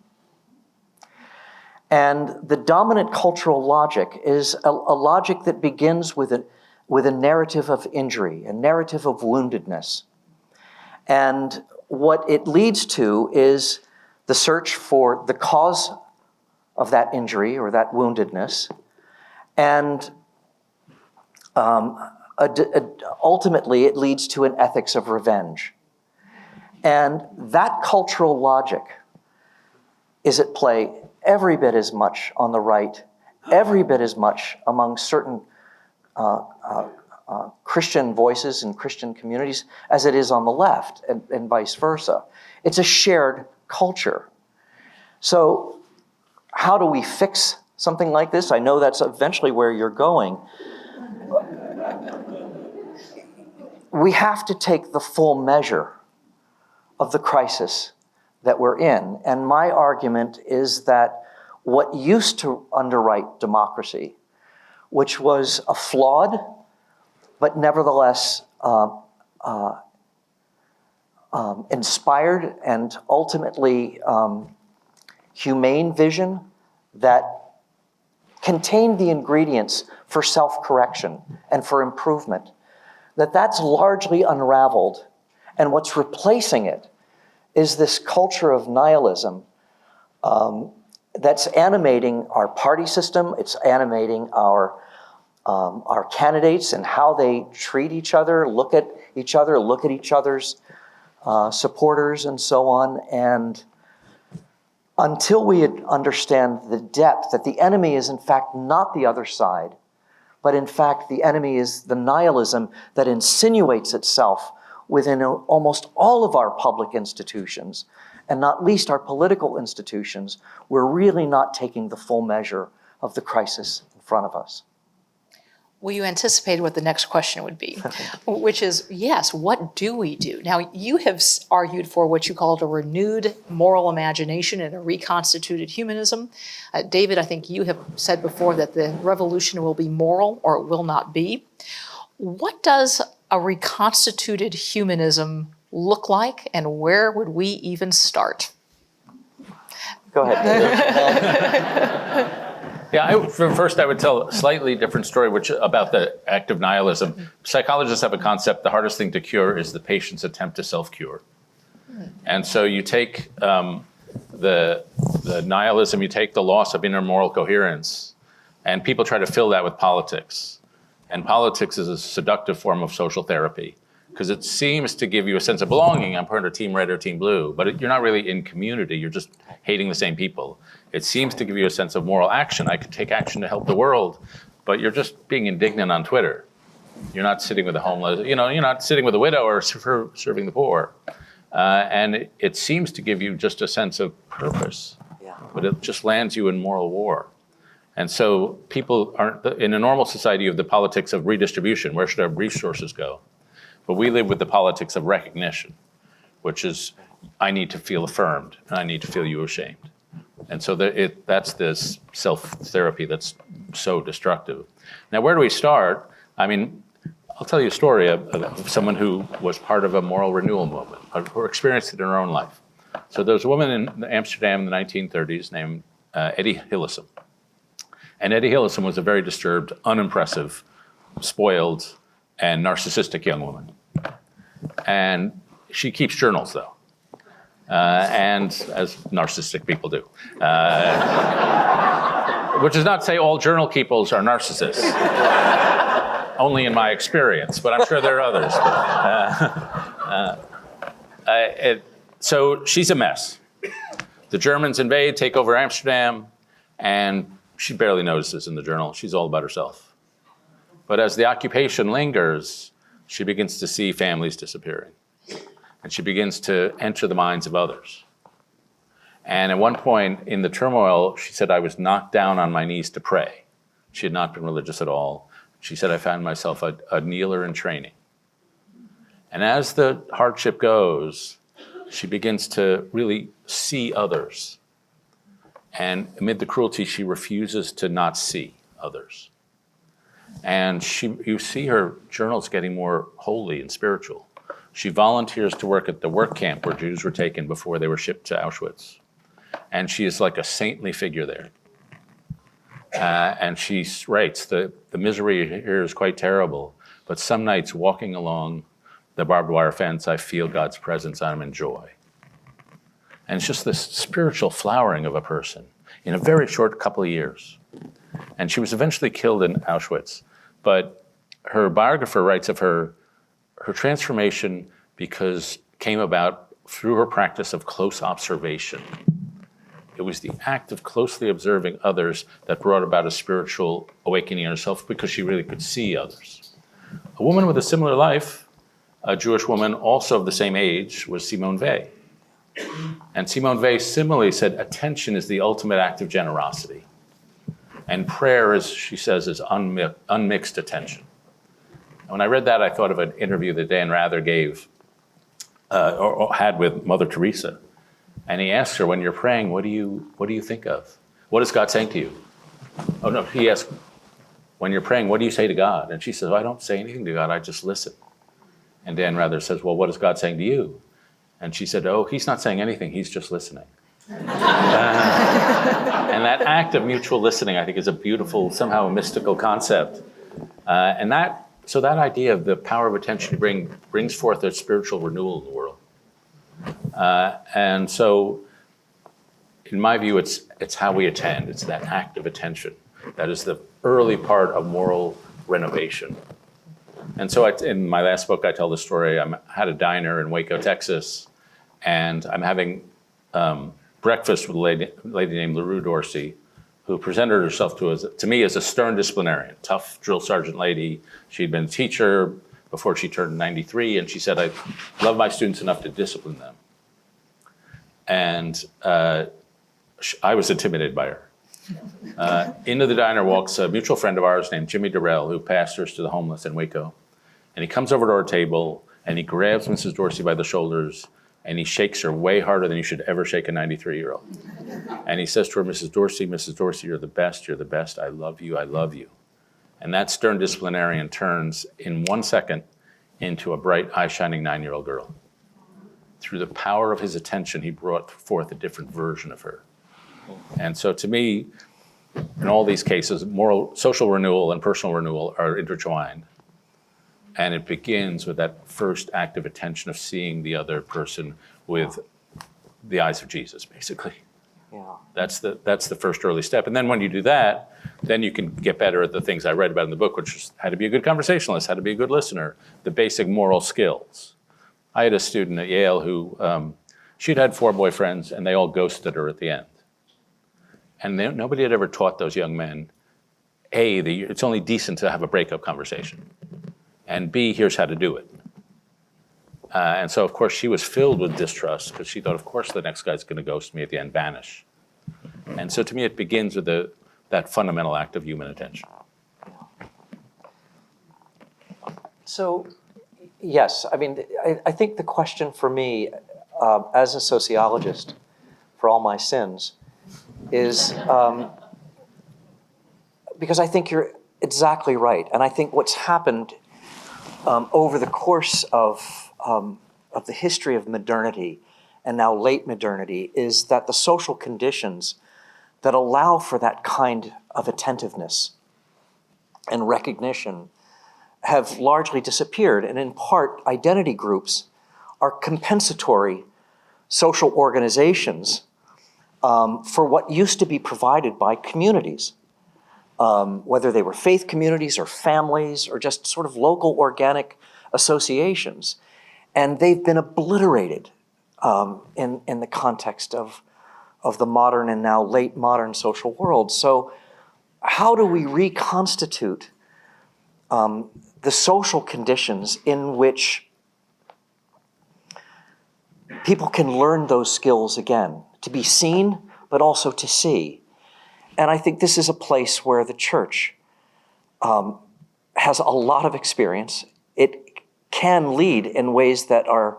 And the dominant cultural logic is a logic that begins with a narrative of injury, a narrative of woundedness. And what it leads to is the search for the cause of that injury or that woundedness, and ultimately it leads to an ethics of revenge. And that cultural logic is at play every bit as much on the right, every bit as much among certain Christian voices and Christian communities as it is on the left, and vice versa. It's a shared culture. So how do we fix something like this? I know that's eventually where you're going. We have to take the full measure of the crisis that we're in. And my argument is that what used to underwrite democracy, which was a flawed, but nevertheless inspired and ultimately humane vision that contained the ingredients for self-correction and for improvement, that's largely unraveled. And what's replacing it is this culture of nihilism that's animating our party system. It's animating our candidates and how they treat each other, look at each other's supporters, and so on. And until we understand the depth that the enemy is in fact not the other side, but in fact the enemy is the nihilism that insinuates itself within almost all of our public institutions, and not least our political institutions, we're really not taking the full measure of the crisis in front of us.
Well, you anticipated what the next question would be, which is, yes, what do we do? Now, you have argued for what you called a renewed moral imagination and a reconstituted humanism. David, I think you have said before that the revolution will be moral or it will not be. What does a reconstituted humanism look like, and where would we even start?
Go ahead.
Yeah, first I would tell a slightly different story about the act of nihilism. Psychologists have a concept, the hardest thing to cure is the patient's attempt to self-cure. And so you take the nihilism, you take the loss of inner moral coherence, and people try to fill that with politics. And politics is a seductive form of social therapy because it seems to give you a sense of belonging. I'm part of Team Red or Team Blue, but you're not really in community. You're just hating the same people. It seems to give you a sense of moral action. I could take action to help the world, but you're just being indignant on Twitter. You're not sitting with the homeless, you're not sitting with a widow or serving the poor. And it seems to give you just a sense of purpose, but it just lands you in moral war. And so people aren't, in a normal society, you have the politics of redistribution. Where should our resources go? But we live with the politics of recognition, which is, I need to feel affirmed, and I need to feel you ashamed. And so that's this self-therapy that's so destructive. Now, where do we start? I mean, I'll tell you a story of someone who was part of a moral renewal movement, or experienced it in her own life. So there was a woman in Amsterdam in the 1930s named Etty Hillesum. And Etty Hillesum was a very disturbed, unimpressive, spoiled, and narcissistic young woman. And she keeps journals, though. And as narcissistic people do. Which is not to say all journal keepers are narcissists. Only in my experience, but I'm sure there are others. So she's a mess. The Germans invade, take over Amsterdam, and she barely notices in the journal. She's all about herself. But as the occupation lingers, she begins to see families disappearing. And she begins to enter the minds of others. And at one point in the turmoil, she said, I was knocked down on my knees to pray. She had not been religious at all. She said, I found myself a kneeler in training. And as the hardship goes, she begins to really see others. And amid the cruelty, she refuses to not see others. And you see her journals getting more holy and spiritual. She volunteers to work at the work camp where Jews were taken before they were shipped to Auschwitz. And she is like a saintly figure there. And she writes, the misery here is quite terrible, but some nights walking along the barbed wire fence, I feel God's presence, I'm in joy. And it's just this spiritual flowering of a person in a very short couple of years. And she was eventually killed in Auschwitz. But her biographer writes of her transformation came about through her practice of close observation. It was the act of closely observing others that brought about a spiritual awakening in herself because she really could see others. A woman with a similar life, a Jewish woman also of the same age, was Simone Weil. And Simone Weil similarly said, attention is the ultimate act of generosity. And prayer, as she says, is unmixed attention. And when I read that, I thought of an interview that Dan Rather gave or had with Mother Teresa. And he asked her, when you're praying, what do you think of? What is God saying to you? Oh, no, he asked, when you're praying, what do you say to God? And she says, I don't say anything to God, I just listen. And Dan Rather says, well, what is God saying to you? And she said, oh, he's not saying anything, he's just listening. And that act of mutual listening, I think, is a beautiful, somehow a mystical concept. So that idea of the power of attention brings forth a spiritual renewal in the world. And so, in my view, it's how we attend. It's that act of attention that is the early part of moral renovation. And so in my last book, I tell the story. I had a diner in Waco, Texas, and I'm having breakfast with a lady named LaRue Dorsey, who presented herself to me as a stern disciplinarian, tough drill sergeant lady. She'd been a teacher before she turned 93, and she said, I love my students enough to discipline them. And I was intimidated by her. Into the diner walks a mutual friend of ours named Jimmy Durrell, who pastors to the homeless in Waco. And he comes over to our table, and he grabs Mrs. Dorsey by the shoulders, and he shakes her way harder than you should ever shake a 93-year-old. And he says to her, Mrs. Dorsey, you're the best, I love you, I love you. And that stern disciplinarian turns in 1 second into a bright, eye-shining 9-year-old girl. Through the power of his attention, he brought forth a different version of her. And so to me, in all these cases, social renewal and personal renewal are intertwined. And it begins with that first act of attention of seeing the other person with the eyes of Jesus, basically.
Yeah.
That's the first early step. And then when you do that, then you can get better at the things I read about in the book, which is how to be a good conversationalist, how to be a good listener, the basic moral skills. I had a student at Yale who, she'd had 4 boyfriends, and they all ghosted her at the end. And nobody had ever taught those young men, A, it's only decent to have a breakup conversation, and B, here's how to do it. And so, of course, she was filled with distrust because she thought, of course, the next guy's going to ghost me at the end, vanish. And so to me, it begins with that fundamental act of human attention.
So, yes, I mean, I think the question for me, as a sociologist, for all my sins, is because I think you're exactly right. And I think what's happened over the course of the history of modernity and now late modernity is that the social conditions that allow for that kind of attentiveness and recognition have largely disappeared. And in part, identity groups are compensatory social organizations for what used to be provided by communities, whether they were faith communities or families or just sort of local organic associations. And they've been obliterated in the context of the modern and now late modern social world. So how do we reconstitute the social conditions in which people can learn those skills again, to be seen, but also to see? And I think this is a place where the church has a lot of experience. It can lead in ways that are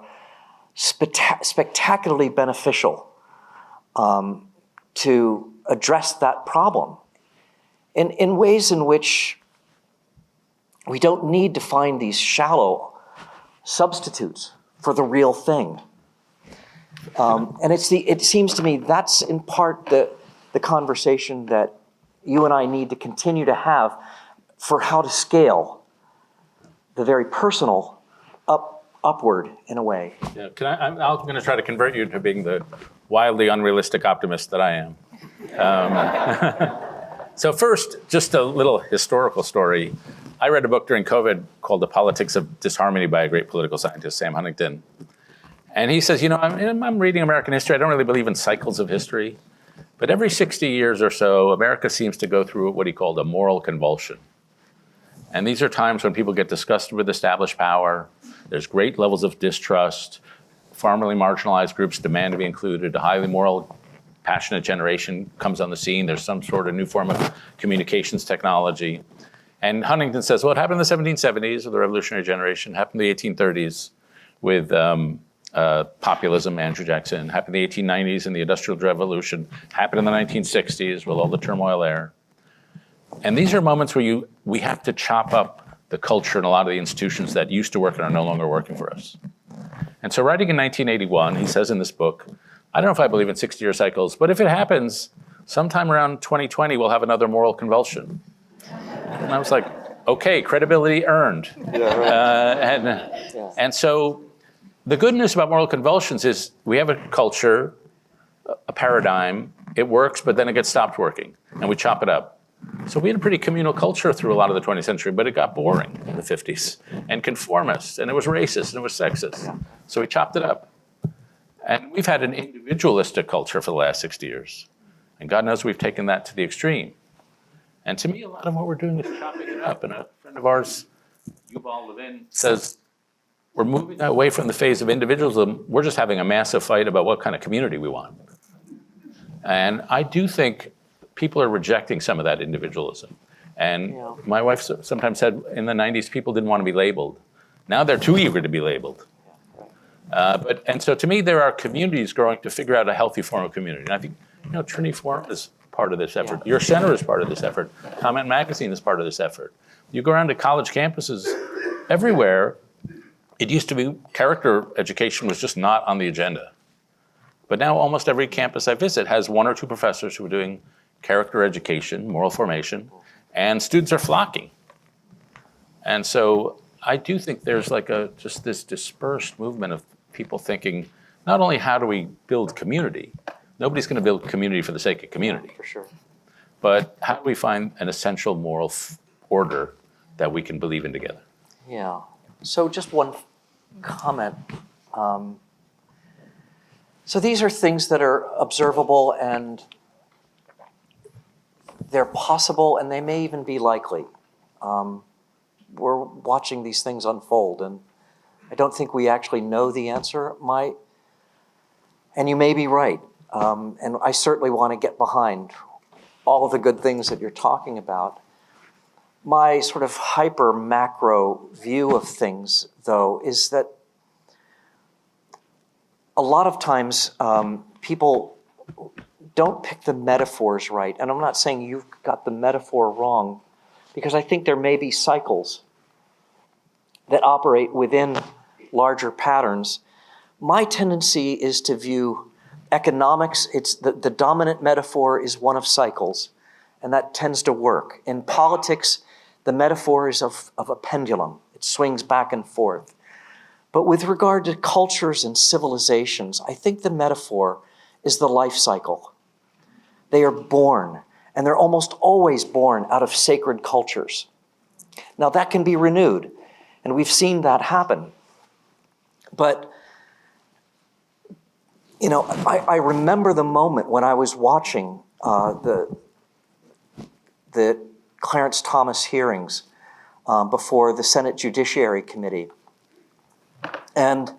spectacularly beneficial to address that problem in ways in which we don't need to find these shallow substitutes for the real thing. And it seems to me that's in part the conversation that you and I need to continue to have for how to scale the very personal upward in a way.
Yeah, I'm going to try to convert you to being the wildly unrealistic optimist that I am. So first, just a little historical story. I read a book during COVID called The Politics of Disharmony by a great political scientist, Sam Huntington. And he says, I'm reading American history. I don't really believe in cycles of history. But every 60 years or so, America seems to go through what he called a moral convulsion. And these are times when people get disgusted with established power. There's great levels of distrust. Formerly marginalized groups demand to be included. A highly moral, passionate generation comes on the scene. There's some sort of new form of communications technology. And Huntington says, well, it happened in the 1770s with the revolutionary generation, happened in the 1830s with populism, Andrew Jackson, happened in the 1890s in the Industrial Revolution, happened in the 1960s with all the turmoil there. And these are moments where we have to chop up the culture and a lot of the institutions that used to work and are no longer working for us. And so writing in 1981, he says in this book, I don't know if I believe in 60-year cycles, but if it happens, sometime around 2020, we'll have another moral convulsion. And I was like, okay, credibility earned. Yeah, right. And so the good news about moral convulsions is we have a culture, a paradigm, it works, but then it gets stopped working, and we chop it up. So we had a pretty communal culture through a lot of the 20th century, but it got boring in the 50s, and conformist, and it was racist, and it was sexist. So we chopped it up. And we've had an individualistic culture for the last 60 years. And God knows we've taken that to the extreme. And to me, a lot of what we're doing is chopping it up. And a friend of ours, Yuval Levin, says, we're moving away from the phase of individualism. We're just having a massive fight about what kind of community we want. And I do think people are rejecting some of that individualism. And
Yeah.
my wife sometimes said in the 90s, people didn't want to be labeled. Now they're too eager to be labeled. And so to me, there are communities growing to figure out a healthy form of community. And I think, Trinity Forum is part of this effort.
Yeah.
Your center is part of this effort. Comment Magazine is part of this effort. You go around to college campuses everywhere. It used to be character education was just not on the agenda. But now almost every campus I visit has one or two professors who are doing character education, moral formation, and students are flocking. And so I do think there's like just this dispersed movement of people thinking, not only how do we build community, nobody's going to build community for the sake of community,
For sure.
but how do we find an essential moral order that we can believe in together?
Yeah. So just one comment. So these are things that are observable and they're possible and they may even be likely. We're watching these things unfold and I don't think we actually know the answer, and you may be right. And I certainly want to get behind all of the good things that you're talking about. My sort of hyper macro view of things, though, is that a lot of times people don't pick the metaphors right. And I'm not saying you've got the metaphor wrong, because I think there may be cycles that operate within larger patterns. My tendency is to view economics, it's the dominant metaphor is one of cycles, and that tends to work. In politics, the metaphor is of a pendulum. It swings back and forth. But with regard to cultures and civilizations, I think the metaphor is the life cycle. They are born, and they're almost always born out of sacred cultures. Now that can be renewed, and we've seen that happen. But, I remember the moment when I was watching the Clarence Thomas hearings before the Senate Judiciary Committee. And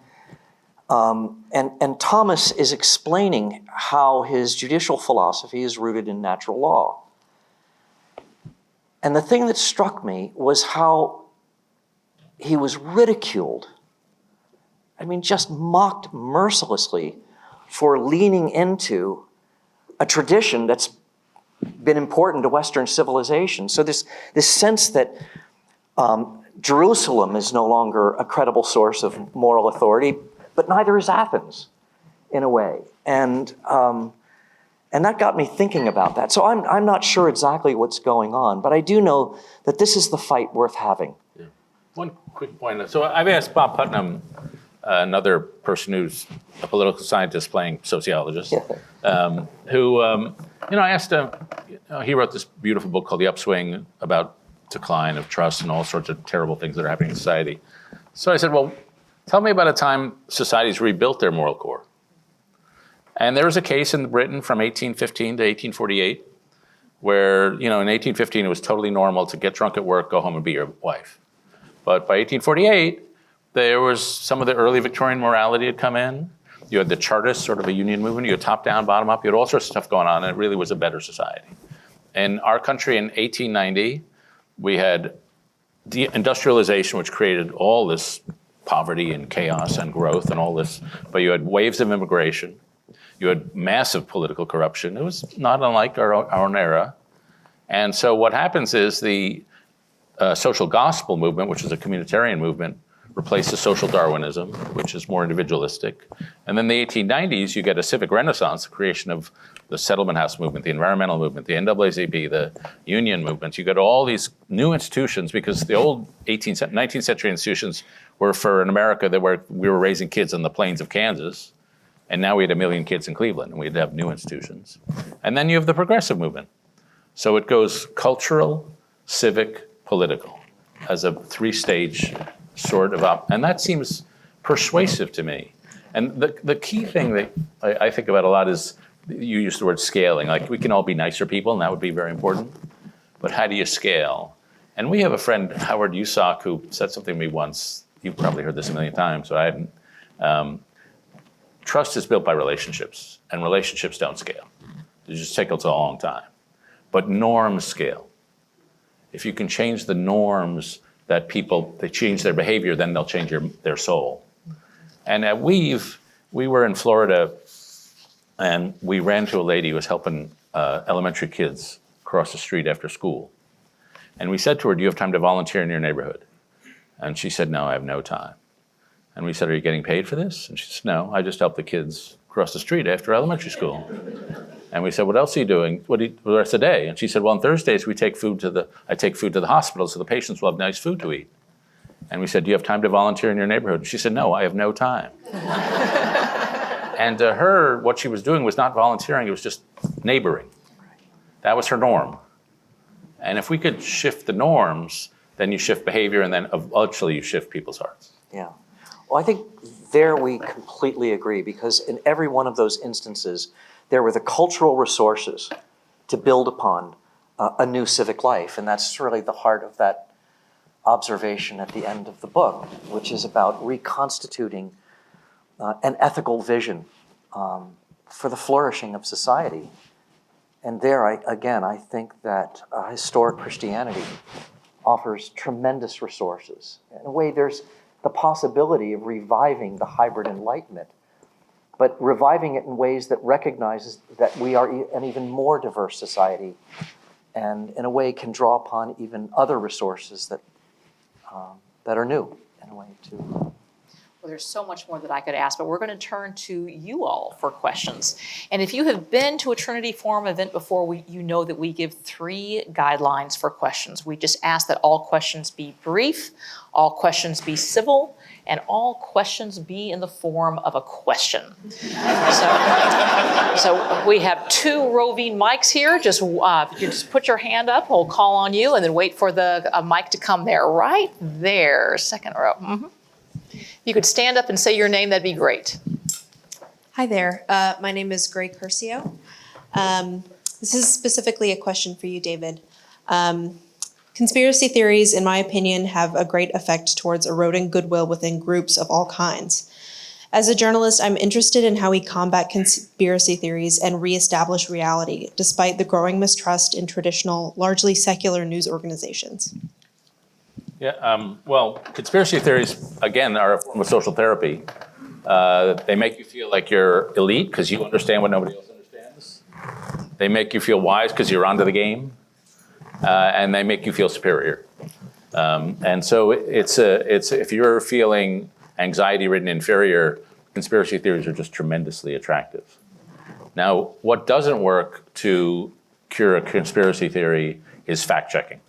Thomas is explaining how his judicial philosophy is rooted in natural law. And the thing that struck me was how he was ridiculed. I mean, just mocked mercilessly for leaning into a tradition that's been important to Western civilization. So this sense that Jerusalem is no longer a credible source of moral authority, but neither is Athens, in a way. And that got me thinking about that. So I'm not sure exactly what's going on, but I do know that this is the fight worth having.
Yeah. One quick point. So I've asked Bob Putnam, another person who's a political scientist playing sociologist, who, I asked him, he wrote this beautiful book called The Upswing about decline of trust and all sorts of terrible things that are happening in society. So I said, well, tell me about a time societies rebuilt their moral core. And there was a case in Britain from 1815 to 1848 where, in 1815 it was totally normal to get drunk at work, go home and be your wife. But by 1848, there was some of the early Victorian morality had come in. You had the Chartists, sort of a union movement. You had top down, bottom up. You had all sorts of stuff going on, and it really was a better society. In our country in 1890, we had deindustrialization, which created all this poverty and chaos and growth and all this. But you had waves of immigration. You had massive political corruption. It was not unlike our own era. And so what happens is the social gospel movement, which is a communitarian movement, replaces social Darwinism, which is more individualistic. And then the 1890s, you get a civic renaissance, the creation of the settlement house movement, the environmental movement, the NAACP, the union movement. You get all these new institutions because the old 19th century institutions were for an America where we were raising kids on the plains of Kansas. And now we had 1 million kids in Cleveland, and we'd have new institutions. And then you have the progressive movement. So it goes cultural, civic, political as a 3-stage sort of and that seems persuasive to me. And the key thing that I think about a lot is, you use the word scaling, like we can all be nicer people, and that would be very important. But how do you scale? And we have a friend, Howard Usock, who said something to me once. You've probably heard this a million times, so I hadn't. Trust is built by relationships, and relationships don't scale. They just take a long time. but norms scale. If you can change the norms that they change their behavior, then they'll change their soul. And at Weave, we were in Florida, and we ran to a lady who was helping elementary kids cross the street after school. And we said to her, do you have time to volunteer in your neighborhood? And she said, no, I have no time. And we said, are you getting paid for this? And she said, no, I just help the kids cross the street after elementary school. And we said, what else are you doing? What do you, the rest of the day? And she said, well, on Thursdays, I take food to the hospital so the patients will have nice food to eat. And we said, do you have time to volunteer in your neighborhood? And she said, no, I have no time. And to her, what she was doing was not volunteering, it was just neighboring. That was her norm. And if we could shift the norms, then you shift behavior, and then eventually you shift people's hearts.
Yeah. Well, I think there we completely agree, because in every one of those instances, there were the cultural resources to build upon a new civic life. And that's really the heart of that observation at the end of the book, which is about reconstituting an ethical vision for the flourishing of society. And there, I think that historic Christianity offers tremendous resources. In a way, there's the possibility of reviving the hybrid Enlightenment, but reviving it in ways that recognizes that we are an even more diverse society, and in a way can draw upon even other resources that are new, in a way, too.
Well, there's so much more that I could ask, but we're going to turn to you all for questions. And if you have been to a Trinity Forum event before, you know that we give 3 guidelines for questions. We just ask that all questions be brief, all questions be civil, and all questions be in the form of a question. So we have 2 roving mics here. You just put your hand up, we'll call on you, and then wait for the mic to come there. Right there, second row. Mm-hmm. If you could stand up and say your name, that'd be great.
Hi there. My name is Gray Curcio. This is specifically a question for you, David. Conspiracy theories, in my opinion, have a great effect towards eroding goodwill within groups of all kinds. As a journalist, I'm interested in how we combat conspiracy theories and reestablish reality, despite the growing mistrust in traditional, largely secular news organizations.
Yeah, well, conspiracy theories, again, are a form of social therapy. They make you feel like you're elite because you understand what nobody else understands. They make you feel wise because you're onto the game. And they make you feel superior. And so it's if you're feeling anxiety-ridden inferior, conspiracy theories are just tremendously attractive. Now, what doesn't work to cure a conspiracy theory is fact-checking.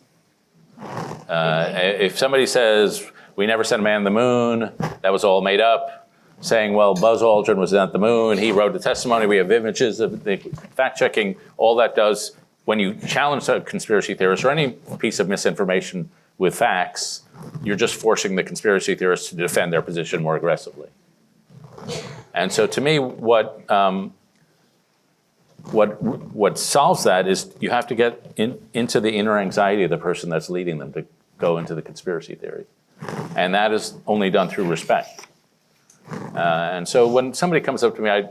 If somebody says, we never sent a man to the moon, that was all made up, saying, well, Buzz Aldrin was at the moon, he wrote the testimony, we have images of the fact-checking, all that does, when you challenge a conspiracy theorist or any piece of misinformation with facts, you're just forcing the conspiracy theorists to defend their position more aggressively. And so to me, what solves that is you have to get into the inner anxiety of the person that's leading them to go into the conspiracy theory. And that is only done through respect. And so when somebody comes up to me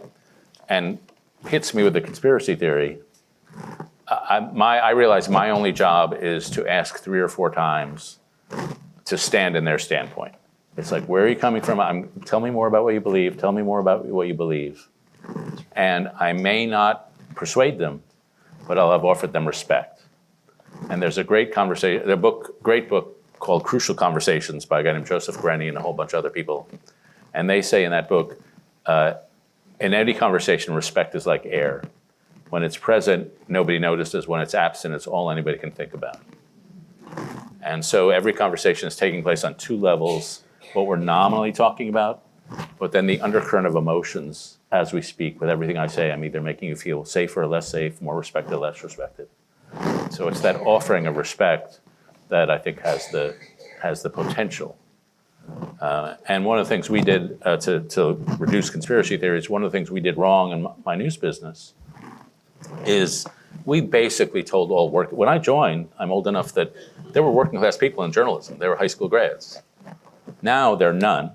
and hits me with a conspiracy theory, I realize my only job is to ask 3 or 4 times to stand in their standpoint. It's like, where are you coming from? Tell me more about what you believe. Tell me more about what you believe. And I may not persuade them, but I'll have offered them respect. And there's a great great book called Crucial Conversations by a guy named Joseph Grenny and a whole bunch of other people. And they say in that book, in any conversation, respect is like air. When it's present, nobody notices. When it's absent, it's all anybody can think about. And so every conversation is taking place on 2 levels, what we're nominally talking about, but then the undercurrent of emotions as we speak. With everything I say, I'm either making you feel safer or less safe, more respected or less respected. So it's that offering of respect that I think has the potential. And one of the things we did to reduce conspiracy theories, one of the things we did wrong in my news business is we basically told all when I joined, I'm old enough that there were working class people in journalism. They were high school grads. Now there are none.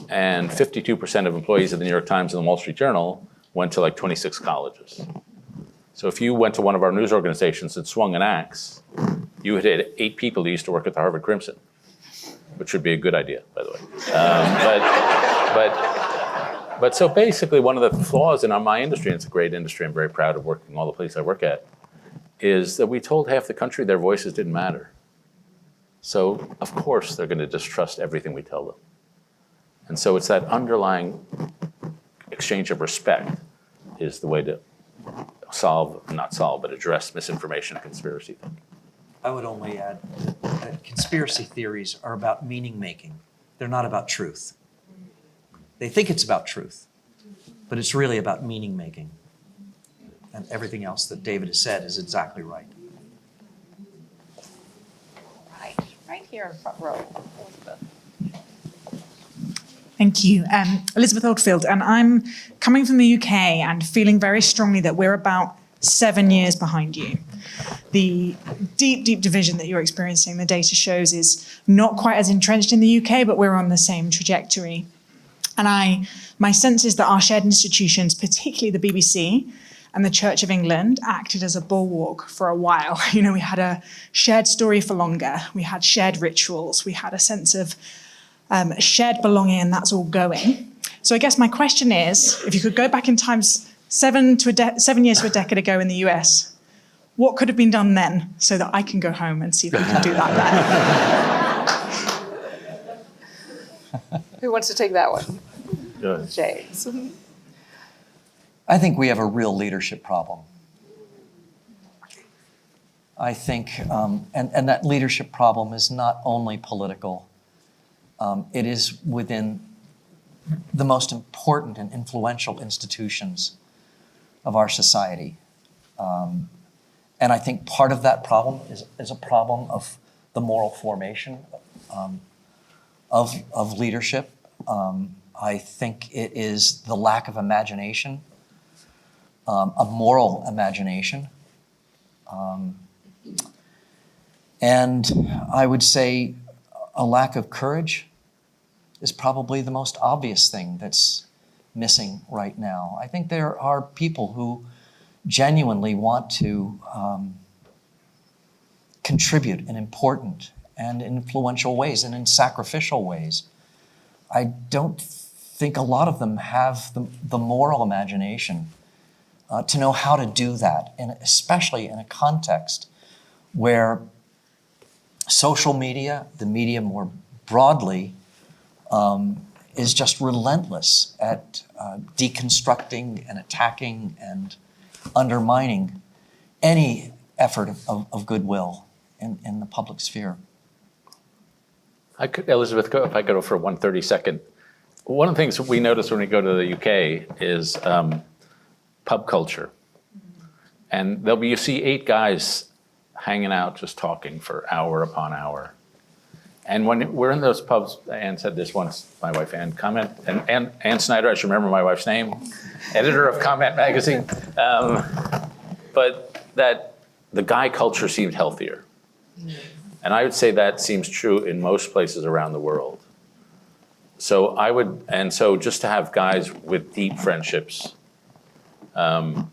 And 52% of employees of the New York Times and the Wall Street Journal went to like 26 colleges. So if you went to one of our news organizations and swung an axe, you would hit 8 people who used to work at the Harvard Crimson, which would be a good idea, by the way. But so basically one of the flaws in my industry, and it's a great industry, I'm very proud of working all the places I work at, is that we told half the country their voices didn't matter. So of course they're going to distrust everything we tell them. And so it's that underlying exchange of respect is the way to address misinformation and conspiracy thinking.
I would only add that conspiracy theories are about meaning making. They're not about truth. They think it's about truth, but it's really about meaning making. And everything else that David has said is exactly right.
Right here in front row, Elizabeth.
Thank you. Elizabeth Oldfield, and I'm coming from the UK and feeling very strongly that we're about 7 years behind you. The deep, deep division that you're experiencing, the data shows, is not quite as entrenched in the UK, but we're on the same trajectory. And my sense is that our shared institutions, particularly the BBC and the Church of England, acted as a bulwark for a while. You know, we had a shared story for longer. We had shared rituals. We had a sense of shared belonging, and that's all going. So I guess my question is, if you could go back in time 7 years to a decade ago in the US, what could have been done then so that I can go home and see if we can do that there?
Who wants to take that one?
Good.
James.
I think we have a real leadership problem. I think, and that leadership problem is not only political, it is within the most important and influential institutions of our society. And I think part of that problem is a problem of the moral formation of leadership. I think it is the lack of imagination, of moral imagination. And I would say a lack of courage is probably the most obvious thing that's missing right now. I think there are people who genuinely want to contribute in important and influential ways and in sacrificial ways. I don't think a lot of them have the moral imagination to know how to do that, and especially in a context where social media, the media more broadly, is just relentless at deconstructing and attacking and undermining any effort of goodwill in the public sphere.
Elizabeth, if I could go for 1 30-second. One of the things we notice when we go to the UK is pub culture. And you see 8 guys hanging out just talking for hour upon hour. And when we're in those pubs, Ann said this once, my wife Ann, and Ann Snyder, I should remember my wife's name, editor of Comment magazine, but that the guy culture seemed healthier. And I would say that seems true in most places around the world. So just to have guys with deep friendships, and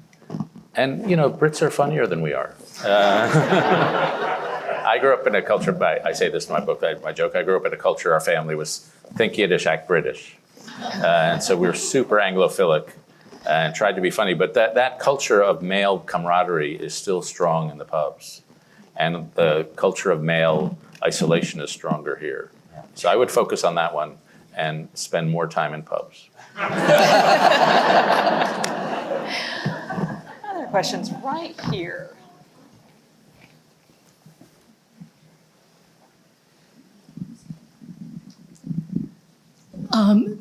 Brits are funnier than we are. I grew up in a culture, I say this in my book, my joke, I grew up in a culture, our family was think Yiddish, act British. And so we were super Anglophilic and tried to be funny, but that culture of male camaraderie is still strong in the pubs. And the culture of male isolation is stronger here. So I would focus on that one and spend more time in pubs.
Other questions right here.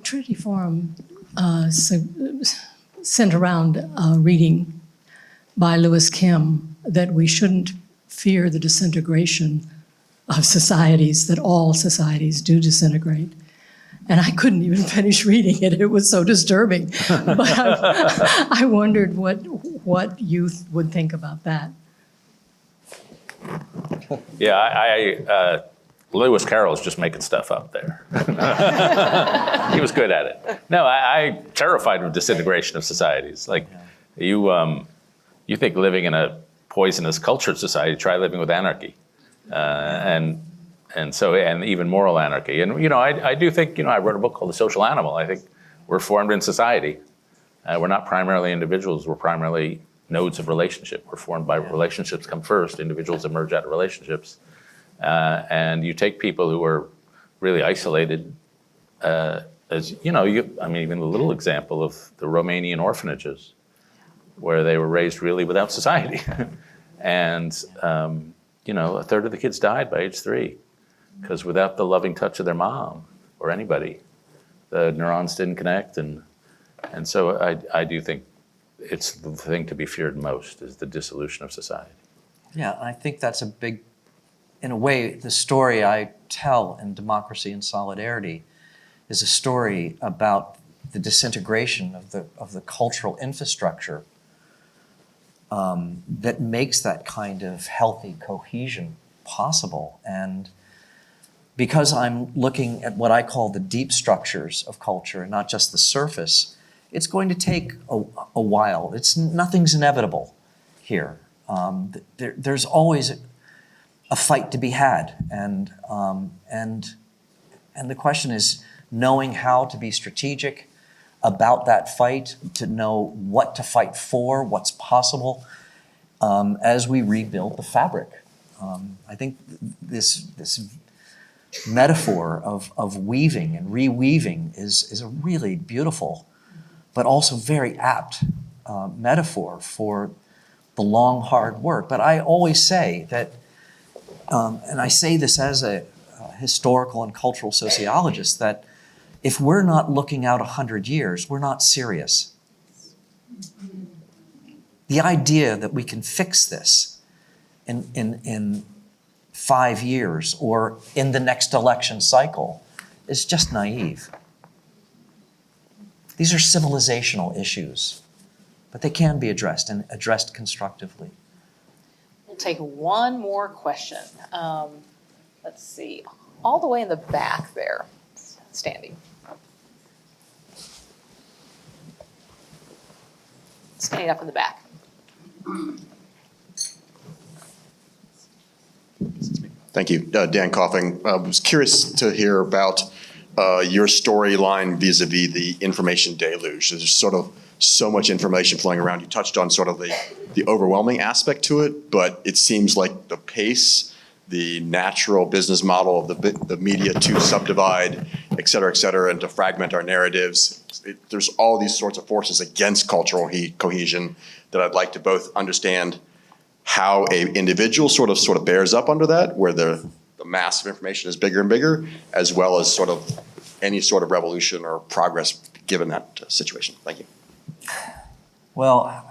Trinity Forum sent around a reading by Lewis Kim that we shouldn't fear the disintegration of societies, that all societies do disintegrate. And I couldn't even finish reading it. It was so disturbing. But I wondered what youth would think about that.
Yeah, Lewis Carroll's just making stuff up there. He was good at it. No, I'm terrified of disintegration of societies. Like you think living in a poisonous cultured society, try living with anarchy. And even moral anarchy. And, I do think, I wrote a book called The Social Animal. I think we're formed in society. We're not primarily individuals. We're primarily nodes of relationship. We're formed by relationships come first. Individuals emerge out of relationships. And you take people who are really isolated, even the little example of the Romanian orphanages, where they were raised really without society. And, a third of the kids died by age 3, because without the loving touch of their mom or anybody, the neurons didn't connect. And so I do think it's the thing to be feared most, is the dissolution of society.
Yeah, I think that's a big, in a way, the story I tell in Democracy and Solidarity is a story about the disintegration of the cultural infrastructure that makes that kind of healthy cohesion possible. And because I'm looking at what I call the deep structures of culture, not just the surface, it's going to take a while. Nothing's inevitable here. There's always a fight to be had, and the question is knowing how to be strategic about that fight, to know what to fight for, what's possible, as we rebuild the fabric. I think this metaphor of weaving and reweaving is a really beautiful, but also very apt metaphor for the long, hard work. But I always say that, and I say this as a historical and cultural sociologist, that if we're not looking out 100 years, we're not serious. The idea that we can fix this in 5 years or in the next election cycle is just naive. These are civilizational issues, but they can be addressed, and addressed constructively.
We'll take one more question. Let's see, all the way in the back there, standing. Standing up in the back.
Thank you. Dan Coughing. I was curious to hear about your storyline vis-a-vis the information deluge. There's sort of so much information flowing around. You touched on sort of the overwhelming aspect to it, but it seems like the pace, the natural business model of the media to subdivide, et cetera, and to fragment our narratives. There's all these sorts of forces against cultural cohesion that I'd like to both understand how an individual sort of bears up under that, where the mass of information is bigger and bigger, as well as sort of any sort of revolution or progress given that situation. Thank you.
Well,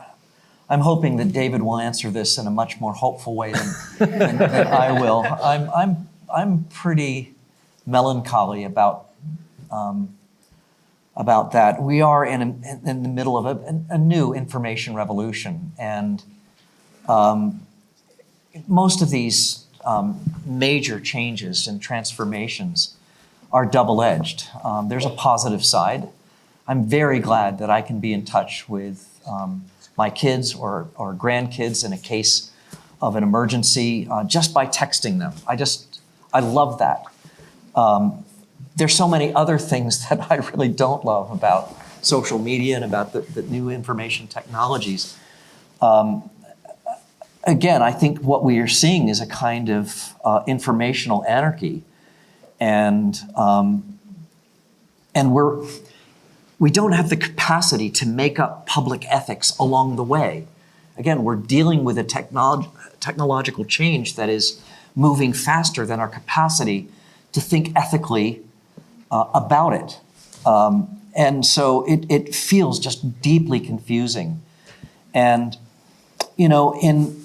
I'm hoping that David will answer this in a much more hopeful way than I will. I'm pretty melancholy about that. We are in the middle of a new information revolution, and most of these major changes and transformations are double-edged. There's a positive side. I'm very glad that I can be in touch with my kids or grandkids in a case of an emergency just by texting them. I love that. There's so many other things that I really don't love about social media and about the new information technologies. Again, I think what we are seeing is a kind of informational anarchy, and we don't have the capacity to make up public ethics along the way. Again, we're dealing with a technological change that is moving faster than our capacity to think ethically about it. And so it feels just deeply confusing. And, in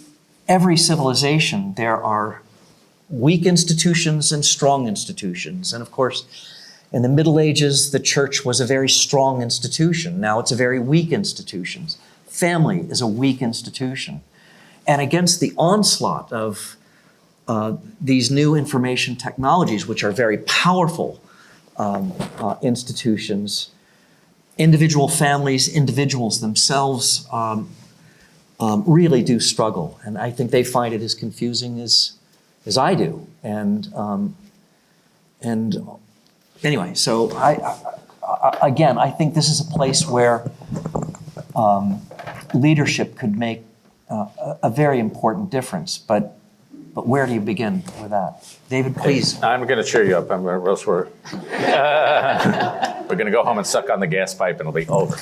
every civilization, there are weak institutions and strong institutions. And of course, in the Middle Ages, the church was a very strong institution. Now it's a very weak institution. Family is a weak institution. And against the onslaught of these new information technologies, which are very powerful institutions, individual families, individuals themselves really do struggle. And I think they find it as confusing as I do. And anyway, so again, I think this is a place where leadership could make a very important difference. But where do you begin with that? David, please.
I'm going to cheer you up. Else we're going to go home and suck on the gas pipe and it'll be over.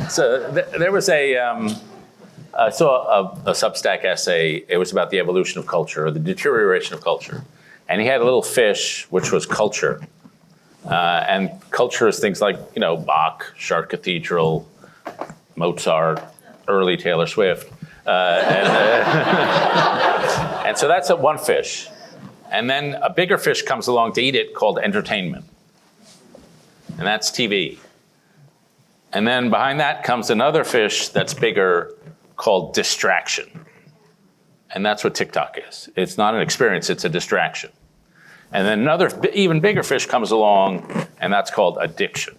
So there was I saw a Substack essay. It was about the evolution of culture, or the deterioration of culture. And he had a little fish, which was culture. And culture is things like, Bach, Chartres Cathedral, Mozart, early Taylor Swift. And so that's one fish. And then a bigger fish comes along to eat it called entertainment. And that's TV. And then behind that comes another fish that's bigger called distraction. And that's what TikTok is. It's not an experience, it's a distraction. And then another even bigger fish comes along, and that's called addiction.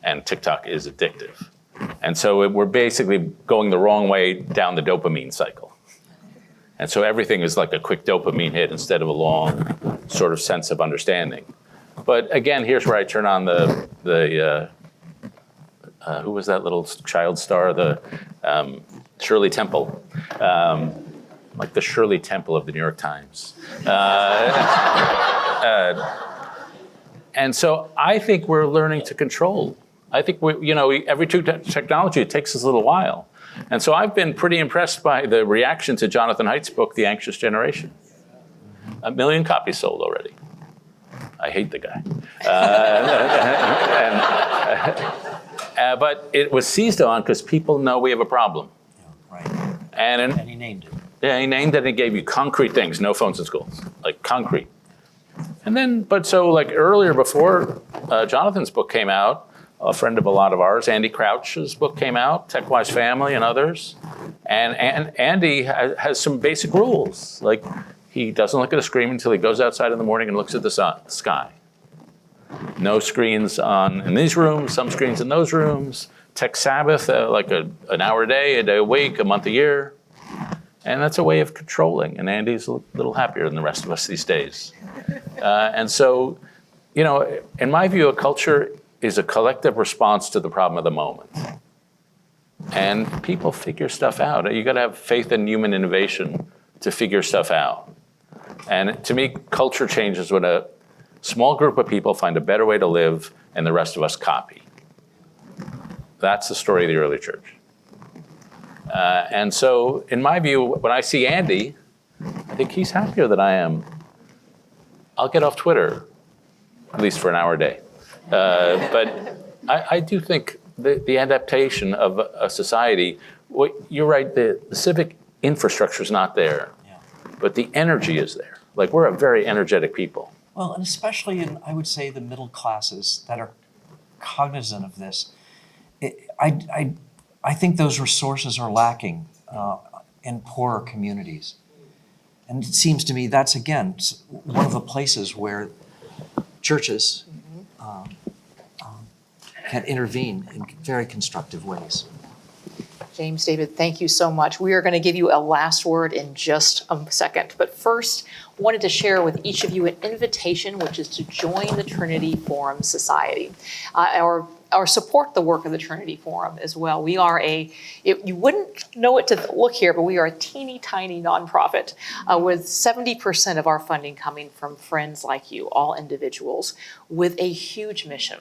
And TikTok is addictive. And so we're basically going the wrong way down the dopamine cycle. And so everything is like a quick dopamine hit instead of a long sort of sense of understanding. But again, here's where I turn on the who was that little child star? The Shirley Temple. Like the Shirley Temple of the New York Times. And so I think we're learning to control. I think every technology, it takes us a little while. And so I've been pretty impressed by the reaction to Jonathan Haidt's book, The Anxious Generation. 1 million copies sold already. I hate the guy. But it was seized on because people know we have a problem.
Right.
And
he named it.
Yeah, he named it and he gave you concrete things, no phones in schools, like concrete. And then, earlier before Jonathan's book came out, a friend of a lot of ours, Andy Crouch's book came out, TechWise Family and others. And Andy has some basic rules. Like, he doesn't look at a screen until he goes outside in the morning and looks at the sky. No screens in these rooms, some screens in those rooms. Tech Sabbath, an hour a day a week, a month a year. And that's a way of controlling. And Andy's a little happier than the rest of us these days. And so, in my view, a culture is a collective response to the problem of the moment. And people figure stuff out. You got to have faith in human innovation to figure stuff out. And to me, culture changes when a small group of people find a better way to live and the rest of us copy. That's the story of the early church. And so, in my view, when I see Andy, I think he's happier than I am. I'll get off Twitter, at least for an hour a day. But I do think the adaptation of a society, you're right, the civic infrastructure is not there, but the energy is there. Like, we're a very energetic people.
Well, and especially in, I would say, the middle classes that are cognizant of this. I think those resources are lacking in poorer communities. And it seems to me that's, again, one of the places where churches can intervene in very constructive ways.
James, David, thank you so much. We are going to give you a last word in just a second. But first, wanted to share with each of you an invitation, which is to join the Trinity Forum Society. Or support the work of the Trinity Forum as well. We are you wouldn't know it to look here, but we are a teeny tiny nonprofit with 70% of our funding coming from friends like you, all individuals, with a huge mission.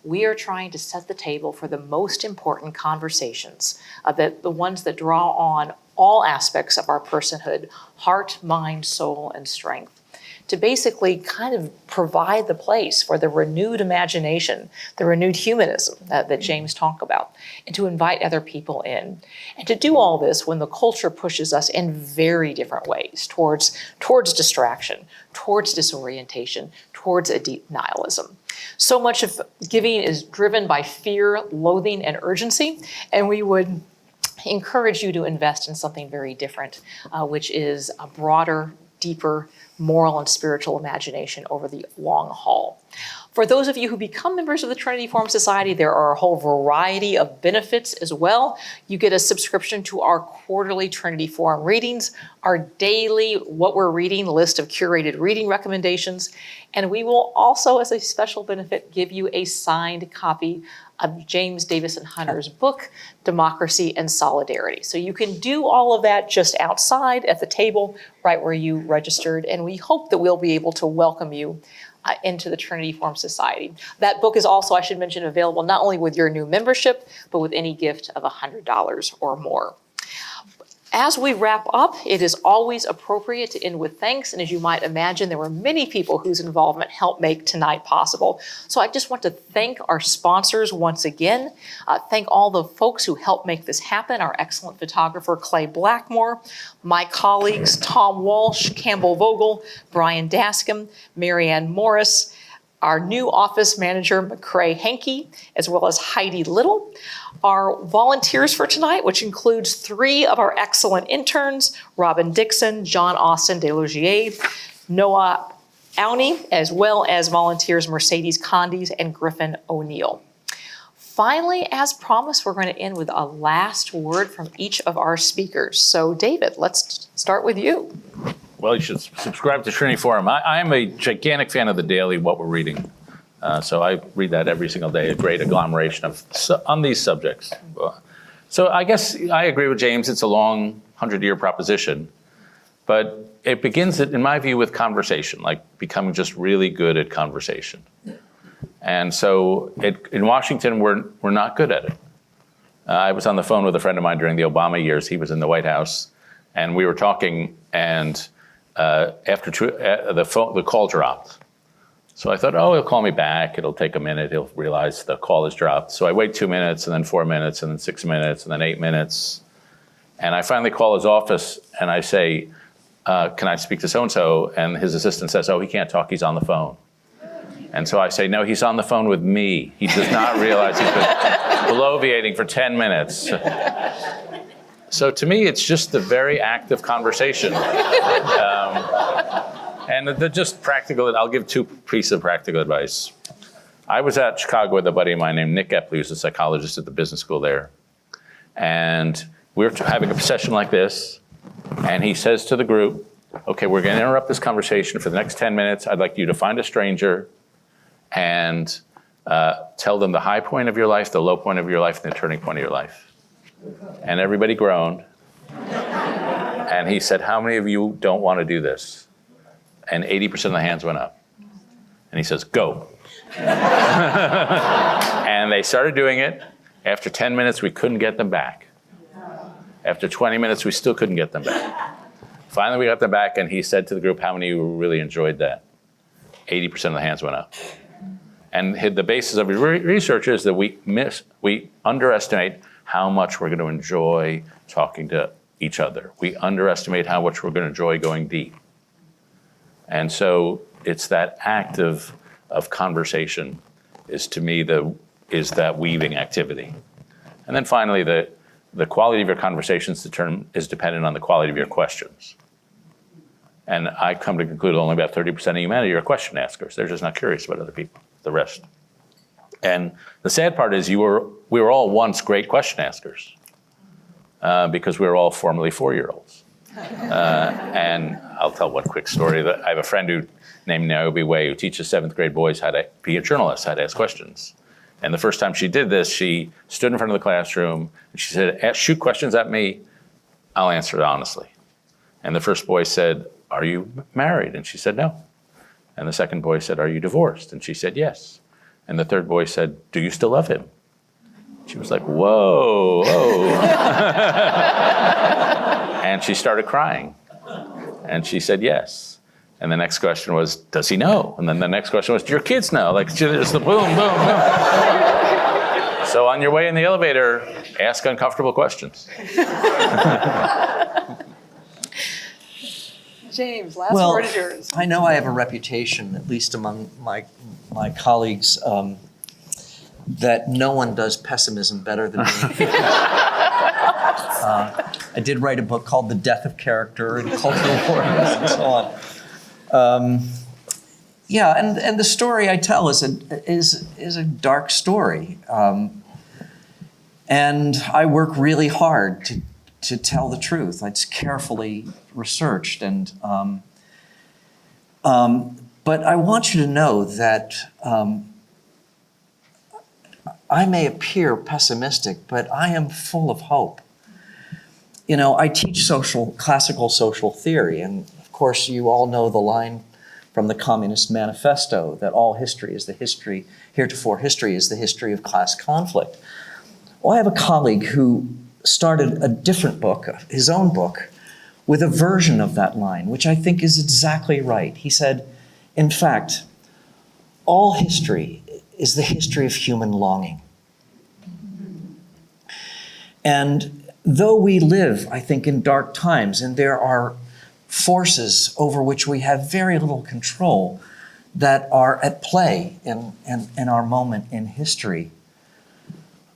We are trying to set the table for the most important conversations, the ones that draw on all aspects of our personhood, heart, mind, soul, and strength, to basically kind of provide the place for the renewed imagination, the renewed humanism that James talked about, and to invite other people in. And to do all this when the culture pushes us in very different ways towards distraction, towards disorientation, towards a deep nihilism. So much of giving is driven by fear, loathing, and urgency, and we would encourage you to invest in something very different, which is a broader, deeper moral and spiritual imagination over the long haul. For those of you who become members of the Trinity Forum Society, there are a whole variety of benefits as well. You get a subscription to our quarterly Trinity Forum readings, our daily What We're Reading list of curated reading recommendations, and we will also, as a special benefit, give you a signed copy of James Davison Hunter's book, Democracy and Solidarity. So you can do all of that just outside at the table, right where you registered, and we hope that we'll be able to welcome you into the Trinity Forum Society. That book is also, I should mention, available not only with your new membership, but with any gift of $100 or more. As we wrap up, it is always appropriate to end with thanks. And as you might imagine, there were many people whose involvement helped make tonight possible. So I just want to thank our sponsors once again. Thank all the folks who helped make this happen. Our excellent photographer, Clay Blackmore, my colleagues, Tom Walsh, Campbell Vogel, Brian Dascom, Marianne Morris, our new office manager, McCrae Henke, as well as Heidi Little. Our volunteers for tonight, which includes 3 of our excellent interns, Robin Dixon, John Austin DeLogier, Noah Awney, as well as volunteers Mercedes Condes and Griffin O'Neill. Finally, as promised, we're going to end with a last word from each of our speakers. So David, let's start with you.
Well, you should subscribe to Trinity Forum. I am a gigantic fan of the daily What We're Reading. So I read that every single day, a great agglomeration on these subjects. So I guess I agree with James. It's a long 100-year proposition. But it begins, in my view, with conversation, like becoming just really good at conversation. And so in Washington, we're not good at it. I was on the phone with a friend of mine during the Obama years. He was in the White House. And we were talking, and after the call dropped. So I thought, oh, he'll call me back. It'll take a minute. He'll realize the call has dropped. So I wait 2 minutes, and then 4 minutes, and then 6 minutes, and then 8 minutes. And I finally call his office, and I say, can I speak to so-and-so? And his assistant says, oh, he can't talk. He's on the phone. And so I say, no, he's on the phone with me. He does not realize he's been bloviating for 10 minutes. So to me, it's just the very act of conversation. And the just practical, I'll give 2 pieces of practical advice. I was at Chicago with a buddy of mine named Nick Epley, who's a psychologist at the business school there. And we were having a session like this, and he says to the group, okay, we're going to interrupt this conversation for the next 10 minutes. I'd like you to find a stranger and tell them the high point of your life, the low point of your life, and the turning point of your life. And everybody groaned. And he said, how many of you don't want to do this? And 80% of the hands went up. And he says, go. And they started doing it. After 10 minutes, we couldn't get them back. After 20 minutes, we still couldn't get them back. Finally, we got them back, and he said to the group, how many of you really enjoyed that? 80% of the hands went up. And the basis of his research is that we underestimate how much we're going to enjoy talking to each other. We underestimate how much we're going to enjoy going deep. And so it's that act of conversation is, to me, is that weaving activity. And then finally, the quality of your conversations is dependent on the quality of your questions. And I come to conclude only about 30% of humanity are question askers. They're just not curious about other people, the rest. And the sad part is we were all once great question askers because we were all formerly 4-year-olds. And I'll tell one quick story. I have a friend named Niobe Way who teaches 7th grade boys how to be a journalist, how to ask questions. And the first time she did this, she stood in front of the classroom and she said, shoot questions at me, I'll answer it honestly. And the first boy said, are you married? And she said, no. And the second boy said, are you divorced? And she said, yes. And the third boy said, do you still love him? She was like, whoa, whoa. And she started crying. And she said, yes. And the next question was, does he know? And then the next question was, do your kids know? Like, just the boom, boom, boom. So on your way in the elevator, ask uncomfortable questions.
James, last word is yours.
I know I have a reputation, at least among my colleagues, that no one does pessimism better than me. I did write a book called The Death of Character and Cultural Wars and so on.
Yeah, and the story I tell is a dark story, and I work really hard to tell the truth. It's carefully researched, and but I want you to know that I may appear pessimistic, but I am full of hope. You know, I teach classical social theory, and of course you all know the line from the Communist Manifesto that all history is the history, heretofore history is the history of class conflict. Well, I have a colleague who started a different book, his own book, with a version of that line, which I think is exactly right. He said, in fact, all history is the history of human longing. And though we live, I think, in dark times, and there are forces over which we have very little control that are at play in our moment in history,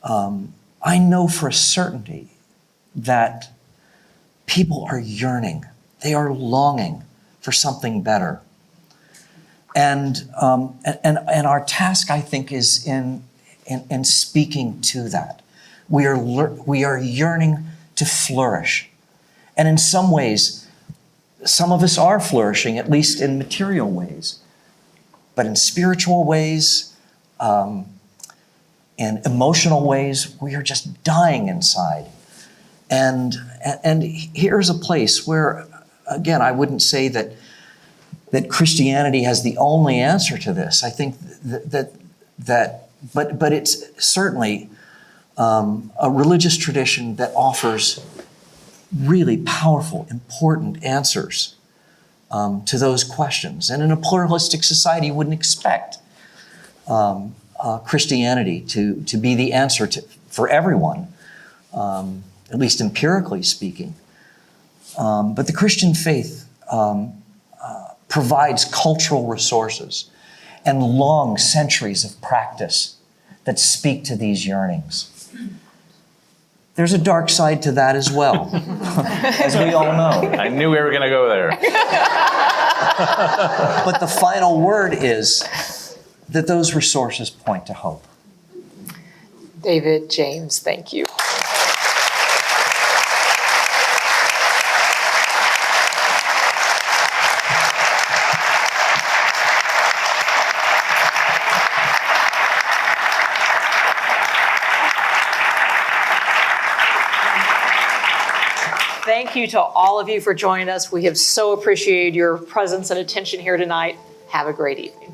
I know for a certainty that people are yearning. They are longing for something better. And our task, I think, is in speaking to that. We are yearning to flourish. And in some ways, some of us are flourishing, at least in material ways. But in spiritual ways, in emotional ways, we are just dying inside. And here's a place where, again, I wouldn't say that Christianity has the only answer to this. I think but it's certainly a religious tradition that offers really powerful, important answers to those questions. And in a pluralistic society, you wouldn't expect Christianity to be the answer for everyone, at least empirically speaking. But the Christian faith provides cultural resources and long centuries of practice that speak to these yearnings. There's a dark side to that as well, as we all know.
I knew we were going to go there.
But the final word is that those resources point to hope.
David, James, thank you. Thank you to all of you for joining us. We have so appreciated your presence and attention here tonight. Have a great evening.